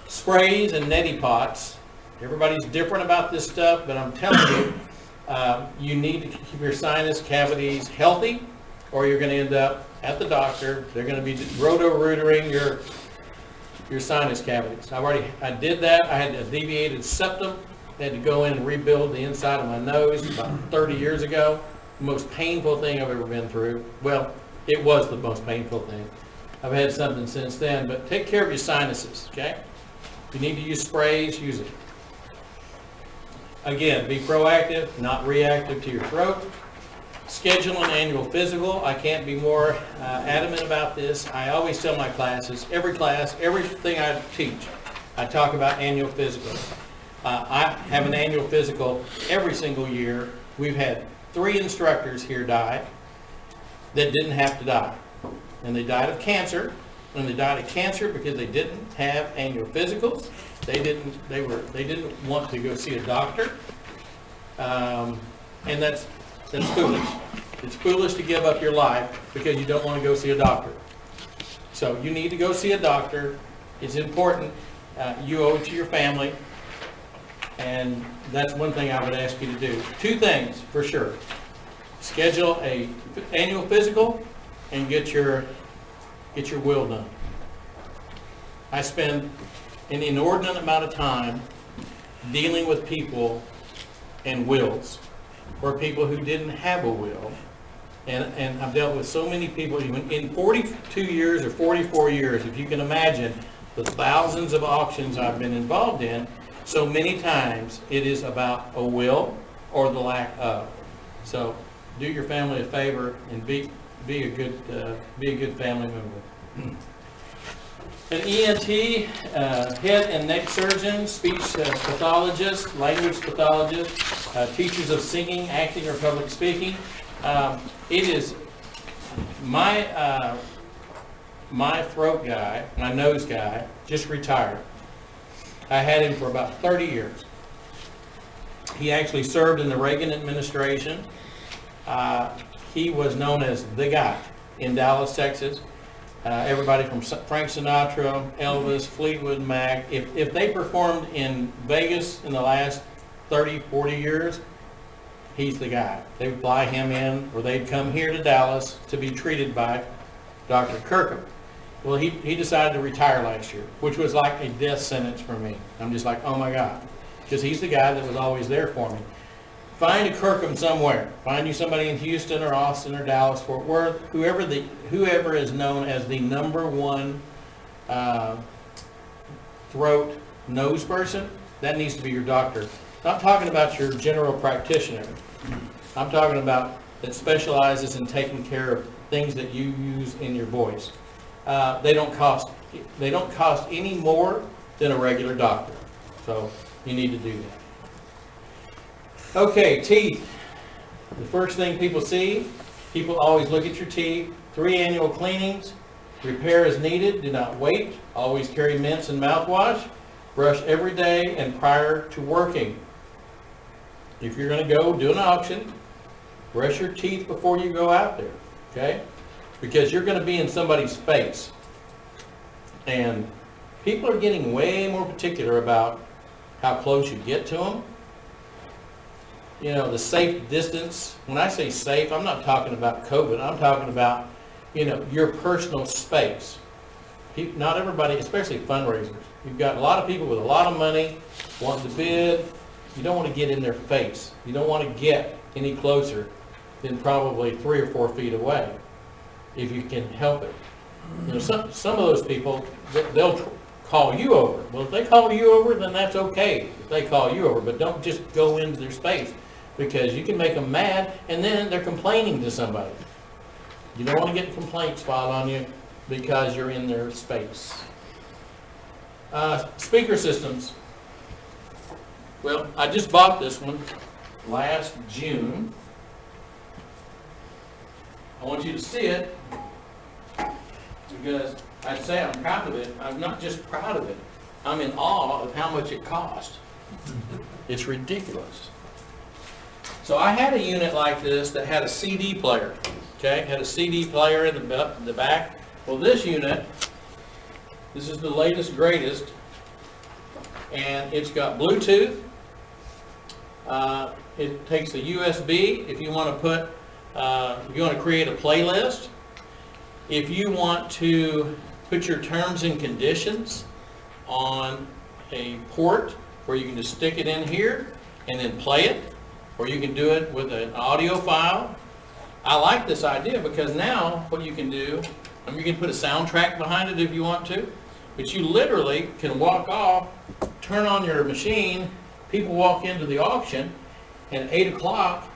sprays, and neti pots. Everybody's different about this stuff, but I'm telling you, you need to keep your sinus cavities healthy, or you're going to end up at the doctor. They're going to be roto-rootering your sinus cavities. I did that. I had a deviated septum. I had to go in and rebuild the inside of my nose about 30 years ago. The most painful thing I've ever been through. Well, it was the most painful thing. I've had something since then, but take care of your sinuses, okay? If you need to use sprays, use it. Again, be proactive, not reactive to your throat. Schedule an annual physical. I can't be more adamant about this. I always tell my classes, everything I teach, I talk about annual physicals. I have an annual physical every single year. We've had 3 instructors here die that didn't have to die. And they died of cancer. And they died of cancer because they didn't have annual physicals. They didn't want to go see a doctor. And that's foolish. It's foolish to give up your life because you don't want to go see a doctor. So you need to go see a doctor. It's important. You owe it to your family. And that's one thing I would ask you to do. Two things for sure. Schedule a annual physical and get your will done. I spend an inordinate amount of time dealing with people and wills, or people who didn't have a will. And I've dealt with so many people, even in 42 years or 44 years, if you can imagine the thousands of auctions I've been involved in, so many times it is about a will or the lack of. So do your family a favor and be a good family member. An ENT, head and neck surgeon, speech pathologist, language pathologist, teachers of singing, acting, or public speaking. It is my throat guy, my nose guy, just retired. I had him for about 30 years. He actually served in the Reagan administration. He was known as the guy in Dallas, Texas. Everybody from Frank Sinatra, Elvis, Fleetwood Mac. If they performed in Vegas in the last 30, 40 years, he's the guy. They would fly him in, or they'd come here to Dallas to be treated by Dr. Kirkham. Well, he decided to retire last year, which was like a death sentence for me. I'm just like, oh my God, because he's the guy that was always there for me. Find a Kirkham somewhere. Find you somebody in Houston or Austin or Dallas, Fort Worth, whoever is known as the #1 throat nose person. That needs to be your doctor. Not talking about your general practitioner. I'm talking about that specializes in taking care of things that you use in your voice. They don't cost any more than a regular doctor. So you need to do that. Okay, teeth. The first thing people see, people always look at your teeth. 3 annual cleanings. Repair as needed. Do not wait. Always carry mints and mouthwash. Brush every day and prior to working. If you're going to go do an auction, brush your teeth before you go out there, okay? Because you're going to be in somebody's face. And people are getting way more particular about how close you get to them. You know, the safe distance. When I say safe, I'm not talking about COVID. I'm talking about, your personal space. Not everybody, especially fundraisers. You've got a lot of people with a lot of money wanting to bid. You don't want to get in their face. You don't want to get any closer than probably 3 or 4 feet away, if you can help it. Some of those people, they'll call you over. Well, if they call you over, then that's okay if they call you over, but don't just go into their space, because you can make them mad and then they're complaining to somebody. You don't want to get complaints filed on you because you're in their space. Speaker systems. Well, I just bought this one last June. I want you to see it because I'd say I'm proud of it. I'm not just proud of it. I'm in awe of how much it cost. It's ridiculous. So I had a unit like this that had a CD player. Okay, had a CD player in the back. Well, this unit, this is the latest, greatest, and it's got Bluetooth. It takes a USB if you want to put, if you want to create a playlist. If you want to put your terms and conditions on a port where you can just stick it in here and then play it, or you can do it with an audio file. I like this idea because now what you can do, you can put a soundtrack behind it if you want to, but you literally can walk off, turn on your machine, people walk into the auction, and at 8 o'clock,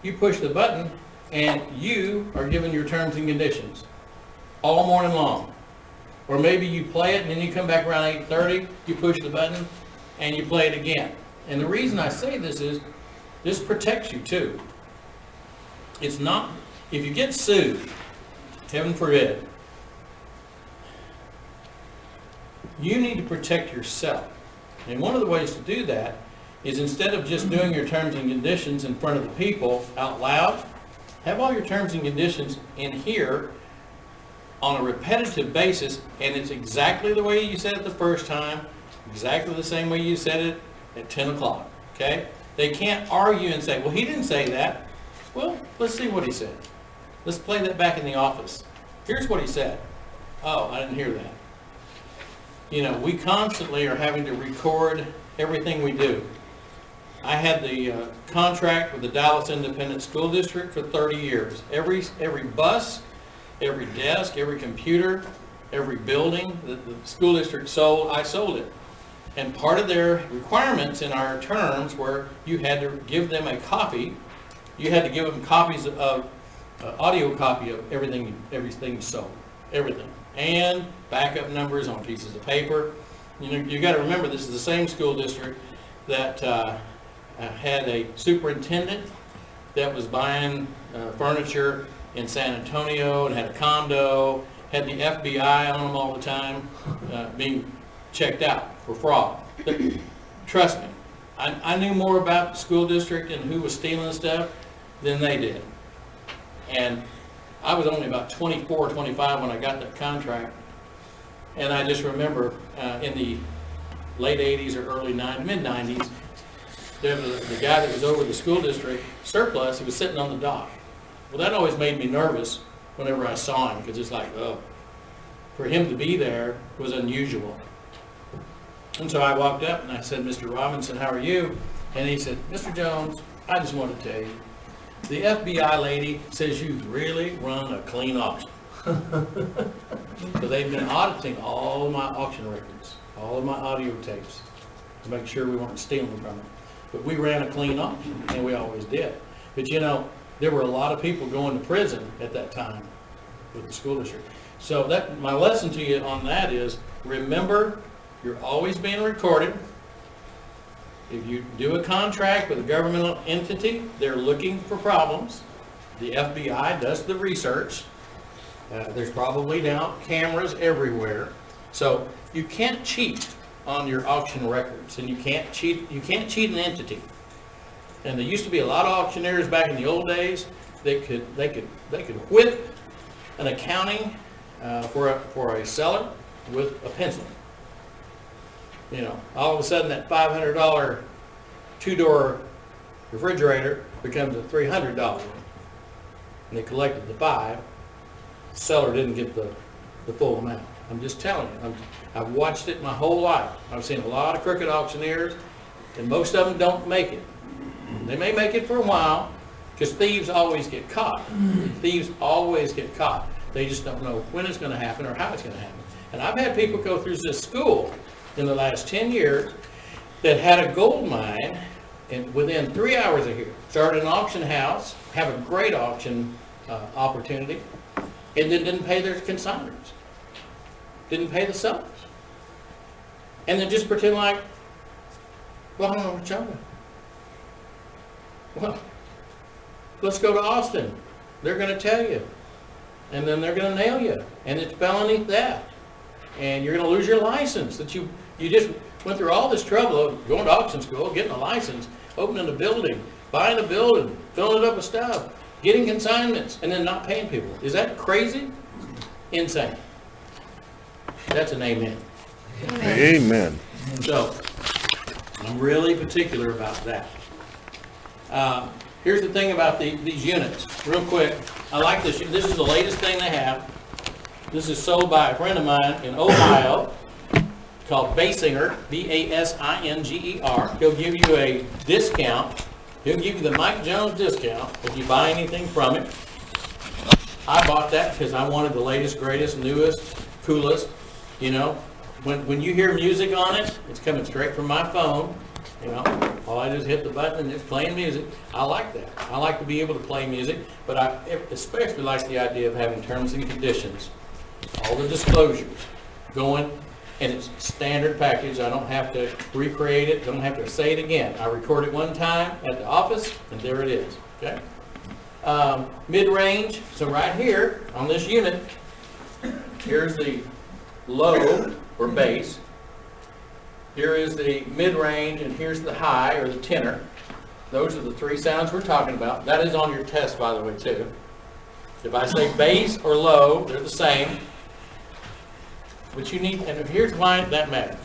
you push the button, and you are given your terms and conditions all morning long. Or maybe you play it, and then you come back around 8:30, you push the button, and you play it again. And the reason I say this is, this protects you too. It's not, if you get sued, heaven forbid, you need to protect yourself. And one of the ways to do that is, instead of just doing your terms and conditions in front of the people out loud, have all your terms and conditions in here on a repetitive basis, and it's exactly the way you said it the first time, exactly the same way you said it at 10 o'clock, okay? They can't argue and say, well, he didn't say that. Well, let's see what he said. Let's play that back in the office. Here's what he said. Oh, I didn't hear that. You know, we constantly are having to record everything we do. I had the contract with the Dallas Independent School District for 30 years. Every bus, every desk, every computer, every building that the school district sold, I sold it. And part of their requirements in our terms were you had to give them a copy. You had to give them copies of audio copy of everything you sold, everything, and backup numbers on pieces of paper. You know, you got to remember this is the same school district that had a superintendent that was buying furniture in San Antonio and had a condo, had the FBI on them all the time, being checked out for fraud. Trust me, I knew more about the school district and who was stealing stuff than they did. And I was only about 24, 25 when I got that contract. And I just remember in the late 80s or early 90s, mid-90s, the guy that was over the school district surplus, he was sitting on the dock. Well, that always made me nervous whenever I saw him, because it's like, oh, for him to be there was unusual. And so I walked up and I said, Mr. Robinson, how are you? And he said, Mr. Jones, I just want to tell you, the FBI lady says you really run a clean auction. So they've been auditing all of my auction records, all of my audio tapes, to make sure we weren't stealing from them. But we ran a clean auction, and we always did. But you know, there were a lot of people going to prison at that time with the school district. So that my lesson to you on that is, remember, you're always being recorded. If you do a contract with a governmental entity, they're looking for problems. The FBI does the research. There's probably now cameras everywhere. So you can't cheat on your auction records, and you can't cheat an entity. And there used to be a lot of auctioneers back in the old days that could whip an accounting for a seller with a pencil. You know, all of a sudden that $500 two-door refrigerator becomes a $300 one. And they collected the $5. The seller didn't get the full amount. I'm just telling you. I've watched it my whole life. I've seen a lot of crooked auctioneers, and most of them don't make it. They may make it for a while, because thieves always get caught. Thieves always get caught. They just don't know when it's going to happen or how it's going to happen. And I've had people go through this school in the last 10 years that had a gold mine, and within 3 hours of here, started an auction house, have a great auction opportunity, and then didn't pay their consignors, didn't pay the sellers, and then just pretend like, well, I don't know what you're talking about. Well, let's go to Austin. They're going to tell you, and then they're going to nail you, and it's felony theft, and you're going to lose your license that you just went through all this trouble of going to auction school, getting a license, opening a building, buying a building, filling it up with stuff, getting consignments, and then not paying people. Is that crazy? Insane. That's an amen. Amen. So, I'm really particular about that. Here's the thing about these units, real quick. I like this. This is the latest thing they have. This is sold by a friend of mine in Ohio called Basinger, B-A-S-I-N-G-E-R. He'll give you a discount. He'll give you the Mike Jones discount if you buy anything from it. I bought that because I wanted the latest, greatest, newest, coolest. You know, when you hear music on it, it's coming straight from my phone. You know, all I do is hit the button and it's playing music. I like that. I like to be able to play music, but I especially like the idea of having terms and conditions, all the disclosures going, and it's standard package. I don't have to recreate it. Don't have to say it again. I record it one time at the office, and there it is. Okay. Mid-range. So right here on this unit, here's the low or bass. Here is the mid-range, and here's the high or the tenor. Those are the three sounds we're talking about. That is on your test, by the way, too. If I say bass or low, they're the same. But you need, and here's why that matters.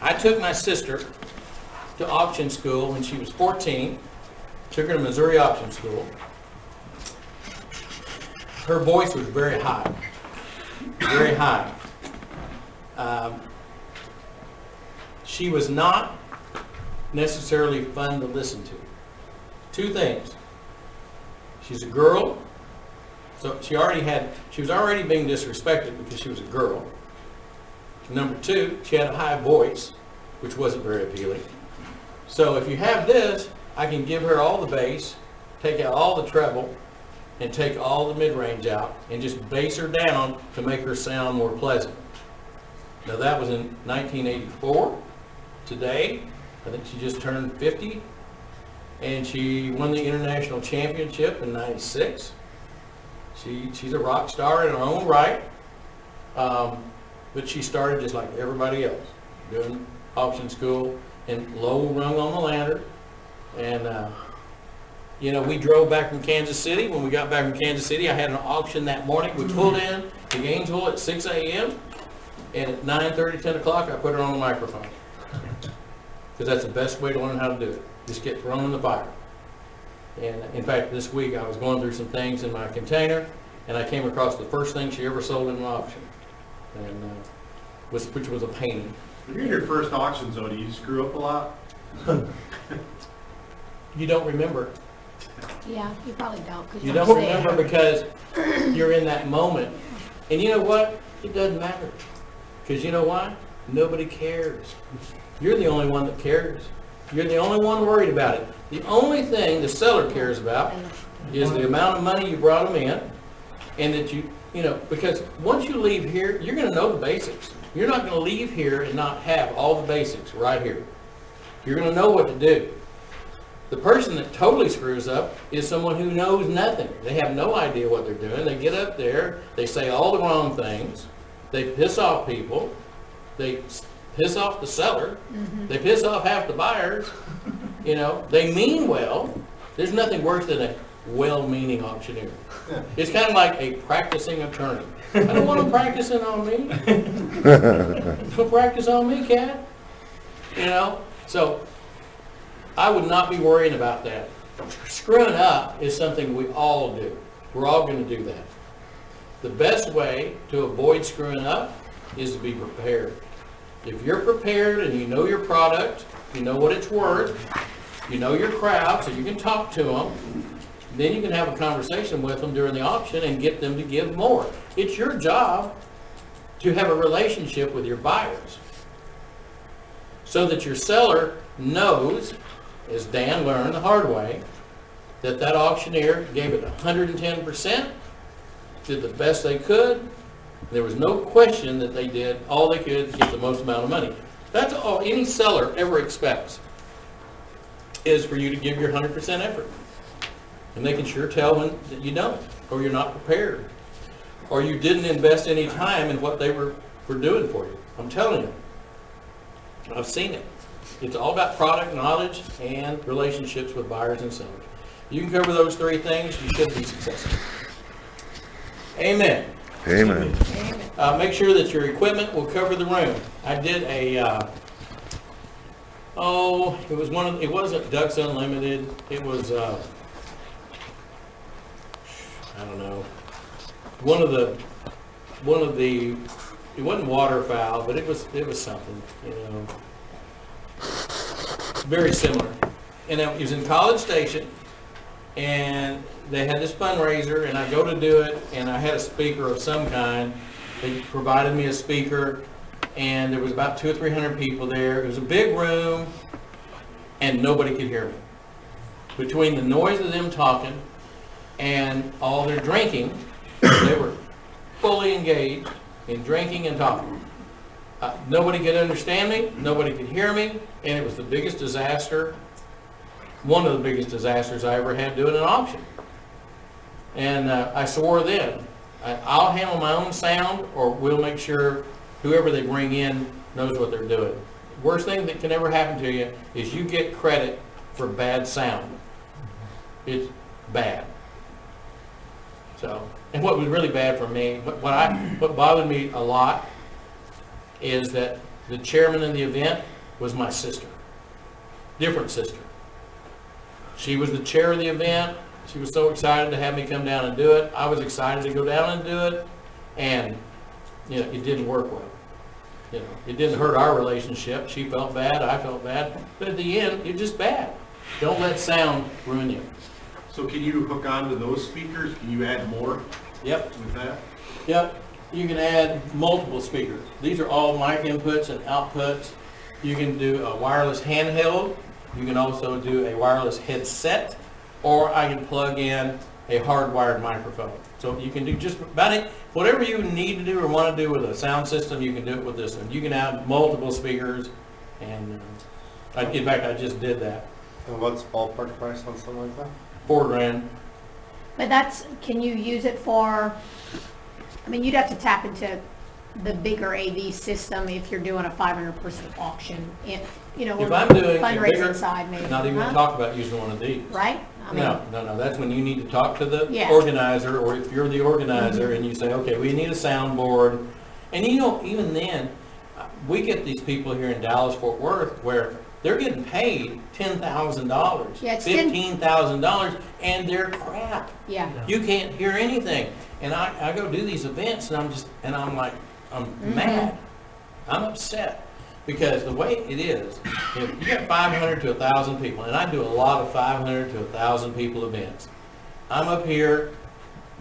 I took my sister to auction school when she was 14, took her to Missouri auction school. Her voice was very high, very high. She was not necessarily fun to listen to. Two things. She's a girl, so she was already being disrespected because she was a girl. Number two, she had a high voice, which wasn't very appealing. So if you have this, I can give her all the bass, take out all the treble, and take all the mid-range out, and just bass her down to make her sound more pleasant. Now that was in 1984. Today, I think she just turned 50, and she won the international championship in '96. She's a rock star in her own right, but she started just like everybody else, doing auction school and low rung on the ladder. And we drove back from Kansas City. When we got back from Kansas City, I had an auction that morning. We pulled in to Gainesville at 6 a.m. and at 9:30, 10 o'clock, I put her on the microphone. Because that's the best way to learn how to do it. Just get thrown in the fire. And in fact, this week I was going through some things in my container, and I came across the first thing she ever sold in an auction, and which was a painting. When you're in your first auctions, though, do you screw up a lot? You don't remember. Yeah, you probably don't. 'Cause You don't don't say it. remember because you're in that moment. And you know what? It doesn't matter. Because you know why? Nobody cares. You're the only one that cares. You're the only one worried about it. The only thing the seller cares about is the amount of money you brought them in, and that because once you leave here, you're going to know the basics. You're not going to leave here and not have all the basics right here. You're going to know what to do. The person that totally screws up is someone who knows nothing. They have no idea what they're doing. They get up there, they say all the wrong things, they piss off people, they piss off the seller, they piss off half the buyers, they mean well. There's nothing worse than a well-meaning auctioneer. It's kind of like a practicing attorney. I don't want them practicing on me. Don't practice on me, cat. So I would not be worrying about that. Screwing up is something we all do. We're all going to do that. The best way to avoid screwing up is to be prepared. If you're prepared and you know your product, you know what it's worth, you know your crowd, so you can talk to them, then you can have a conversation with them during the auction and get them to give more. It's your job to have a relationship with your buyers so that your seller knows, as Dan learned the hard way, that auctioneer gave it 110%, did the best they could. There was no question that they did all they could to get the most amount of money. That's all any seller ever expects, is for you to give your 100% effort. And they can sure tell when that you don't, or you're not prepared, or you didn't invest any time in what they were doing for you. I'm telling you. I've seen it. It's all about product knowledge and relationships with buyers and sellers. You can cover those three things, you should be successful. Amen. Amen. Make sure that your equipment will cover the room. I did it wasn't Ducks Unlimited. It was, I don't know, it wasn't waterfowl, but it was something, very similar. And it was in College Station, and they had this fundraiser, and I go to do it, and I had a speaker of some kind. They provided me a speaker, and there was about 200 or 300 people there. It was a big room, and nobody could hear me. Between the noise of them talking and all their drinking, they were fully engaged in drinking and talking. Nobody could understand me, nobody could hear me, and it was the biggest disaster, one of the biggest disasters I ever had doing an auction. And I swore then, I'll handle my own sound, or we'll make sure whoever they bring in knows what they're doing. Worst thing that can ever happen to you is you get credit for bad sound. It's bad. So, and what was really bad for me, what bothered me a lot is that the chairman of the event was my sister. Different sister. She was the chair of the event. She was so excited to have me come down and do it. I was excited to go down and do it. And, you know, it didn't work well. You know, it didn't hurt our relationship. She felt bad, I felt bad. But at the end, it's just bad. Don't let sound ruin you. So can you hook onto those speakers? Can you add more Yep. with that? Yep. You can add multiple speakers. These are all mic inputs and outputs. You can do a wireless handheld. You can also do a wireless headset, or I can plug in a hardwired microphone. So you can do just about it. Whatever you need to do or want to do with a sound system, you can do it with this one. You can add multiple speakers, and in fact, I just did that. And what's ballpark price on something like that? $4,000. But that's, can you use it for, I mean, you'd have to tap into the bigger AV system if you're doing a 500-person auction, you know, or If I'm doing a fundraising bigger, side maybe. not even huh? talk about using one of these. Right? I mean, No, that's when you need to talk to the Yeah. organizer, or if you're the organizer and you say, okay, we need a soundboard. And you know, even then, we get these people here in Dallas, Fort Worth, where they're getting paid $10,000, Yeah, it's $15,000, and they're crap. Yeah. You can't hear anything. And I go do these events, and I'm like, I'm mad. I'm upset. Because the way it is, you got 500 to 1,000 people, and I do a lot of 500 to 1,000 people events. I'm up here,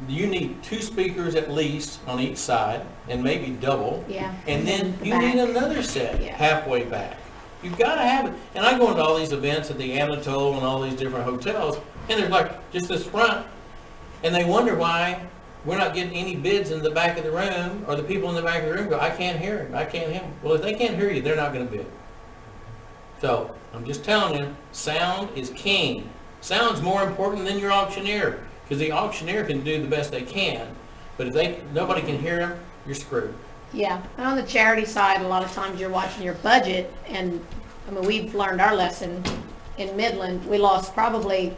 you need 2 speakers at least on each side, and maybe double. Yeah. And then The you need back. another set Yeah. halfway back. You've got to have it. And I go into all these events at the Anatole and all these different hotels, and there's like just this front, and they wonder why we're not getting any bids in the back of the room, or the people in the back of the room go, I can't hear him, I can't hear him. Well, if they can't hear you, they're not going to bid. So I'm just telling you, sound is king. Sound's more important than your auctioneer, because the auctioneer can do the best they can, but if nobody can hear them, you're screwed. Yeah, and on the charity side, a lot of times you're watching your budget, and, I mean, we've learned our lesson in Midland. We lost probably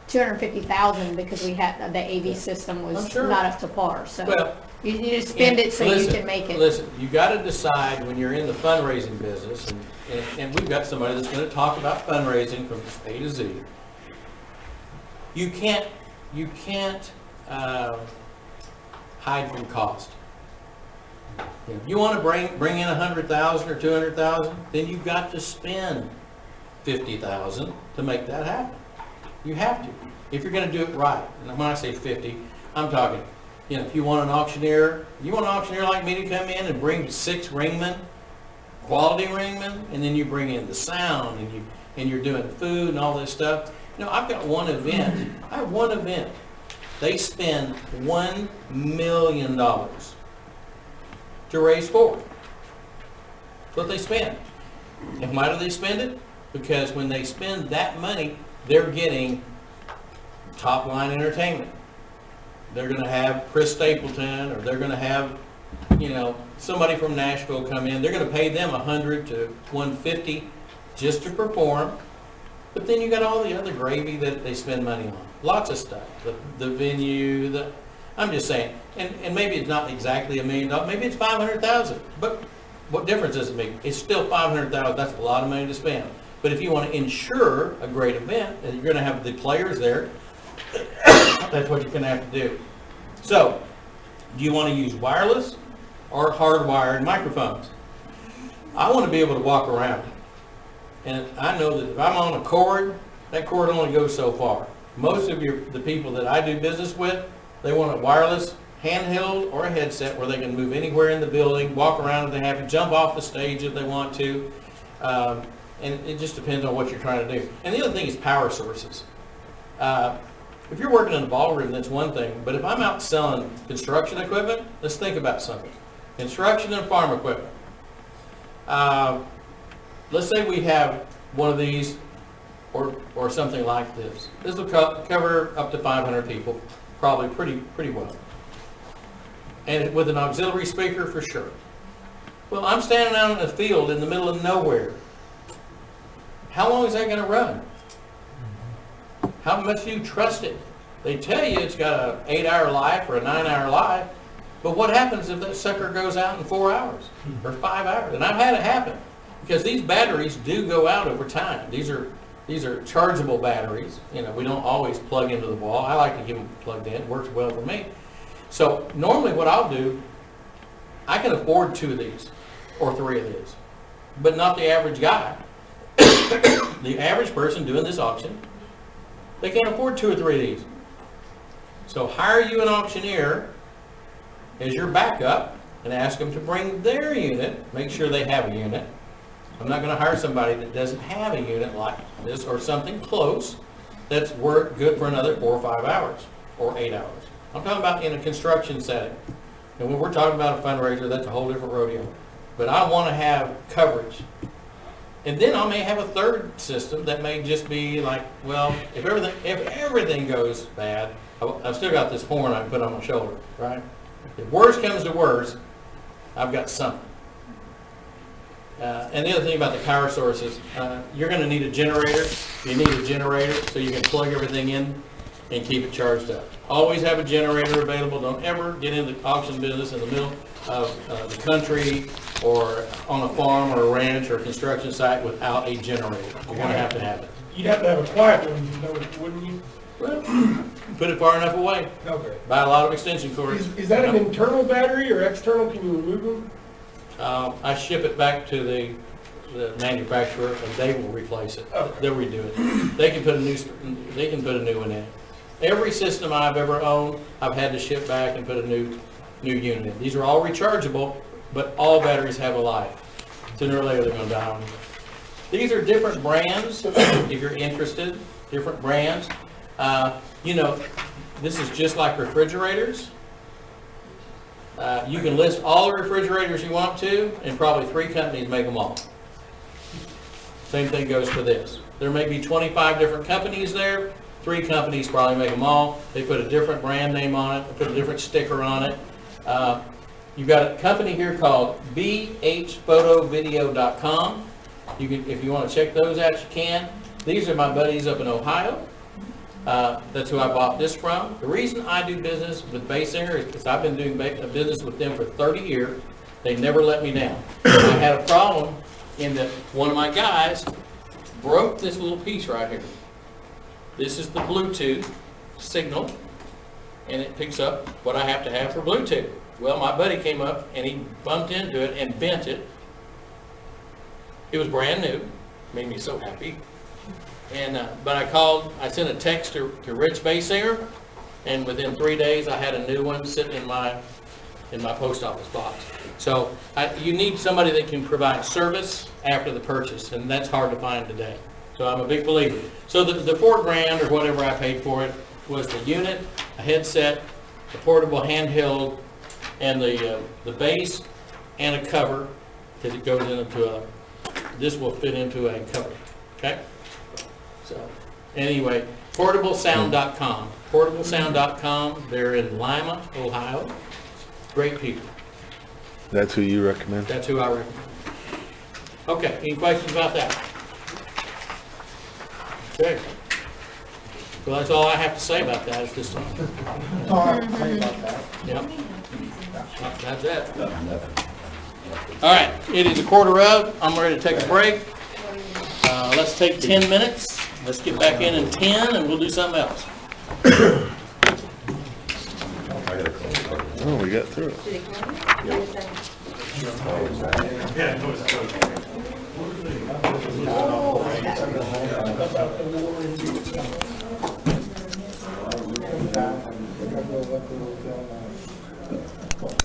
$250,000 because we had, the AV system I'm was sure. not up to par, so. Well, You just spend it so you listen, can make it. Listen, you got to decide when you're in the fundraising business, and we've got somebody that's going to talk about fundraising from A to Z. You can't hide from cost. If you want to bring in 100,000 or 200,000, then you've got to spend 50,000 to make that happen. You have to, if you're going to do it right. And when I say 50, I'm talking, you know, if you want an auctioneer like me to come in and bring 6 ringmen, quality ringmen, and then you bring in the sound, and you're doing food and all this stuff. You know, I've got one event. I have one event. They spend $1 million to raise $4. That's what they spend. And why do they spend it? Because when they spend that money, they're getting top line entertainment. They're going to have Chris Stapleton, or they're going to have, you know, somebody from Nashville come in. They're going to pay them $100 to $150 just to perform. But then you got all the other gravy that they spend money on. Lots of stuff. The venue, I'm just saying, and maybe it's not exactly $1 million, maybe it's $500,000. But what difference does it make? It's still $500,000. That's a lot of money to spend. But if you want to ensure a great event, and you're going to have the players there, that's what you're going to have to do. So, do you want to use wireless or hardwired microphones? I want to be able to walk around. And I know that if I'm on a cord, that cord only goes so far. Most of the people that I do business with, they want a wireless handheld or a headset where they can move anywhere in the building, walk around if they have to, jump off the stage if they want to. And it just depends on what you're trying to do. And the other thing is power sources. If you're working in a ballroom, that's one thing. But if I'm out selling construction equipment, let's think about something. Construction and farm equipment. Let's say we have one of these or something like this. This will cover up to 500 people, probably pretty well. And with an auxiliary speaker for sure. Well, I'm standing out in the field in the middle of nowhere. How long is that going to run? How much do you trust it? They tell you it's got an 8-hour life or a 9-hour life, But what happens if that sucker goes out in 4 hours or 5 hours? And I've had it happen, because these batteries do go out over time. These are chargeable batteries. You know, we don't always plug into the wall. I like to keep them plugged in. It works well for me. So normally what I'll do, I can afford 2 of these or 3 of these, but not the average guy. The average person doing this auction, they can't afford 2 or 3 of these. So hire you an auctioneer as your backup and ask them to bring their unit. Make sure they have a unit. I'm not going to hire somebody that doesn't have a unit like this or something close that's good for another 4 or 5 hours or 8 hours. I'm talking about in a construction setting. And when we're talking about a fundraiser, that's a whole different rodeo. But I want to have coverage. And then I may have a third system that may just be like, well, if everything goes bad, I've still got this horn I can put on my shoulder, right? If worst comes to worst, I've got something. And the other thing about the power sources, you're going to need a generator. You need a generator so you can plug everything in and keep it charged up. Always have a generator available. Don't ever get into the auction business in the middle of the country or on a farm or a ranch or a construction site without a generator. You're going to have it. You'd have to have a quiet one, wouldn't you? Well, put it far enough away. Okay. Buy a lot of extension cords. Is that an internal battery or external? Can you remove them? I ship it back to the manufacturer and they will replace it. Okay. They'll redo it. They can put a new one in. Every system I've ever owned, I've had to ship back and put a new unit in. These are all rechargeable, but all batteries have a life. Sooner or later they're going to die on you. These are different brands, if you're interested, different brands. You know, this is just like refrigerators. You can list all the refrigerators you want to, and probably 3 companies make them all. Same thing goes for this. There may be 25 different companies there. 3 companies probably make them all. They put a different brand name on it. They put a different sticker on it. You've got a company here called bhphotovideo.com. You can, if you want to check those out, you can. These are my buddies up in Ohio. That's who I bought this from. The reason I do business with Baysinger is because I've been doing business with them for 30 years. They never let me down. I had a problem in that one of my guys broke this little piece right here. This is the Bluetooth signal, and it picks up what I have to have for Bluetooth. Well, my buddy came up and he bumped into it and bent it. It was brand new. Made me so happy. And but I sent a text to Rich Baysinger, and within 3 days I had a new one sitting in my post office box. So you need somebody that can provide service after the purchase, and that's hard to find today. So I'm a big believer. So the $4,000 or whatever I paid for it was the unit, a headset, a portable handheld, and the base and a cover, because it goes into this will fit into a cover. Okay. So anyway, portablesound.com. Portablesound.com. They're in Lima, Ohio. Great people. That's who you recommend? That's who I recommend. Okay, any questions about that? Okay. Well, that's all I have to say about that at this time. Yep. That's it. All right, it is 1:15. I'm ready to take a break. Let's take 10 minutes. Let's get back in 10 and we'll do something else. Oh, we got through it.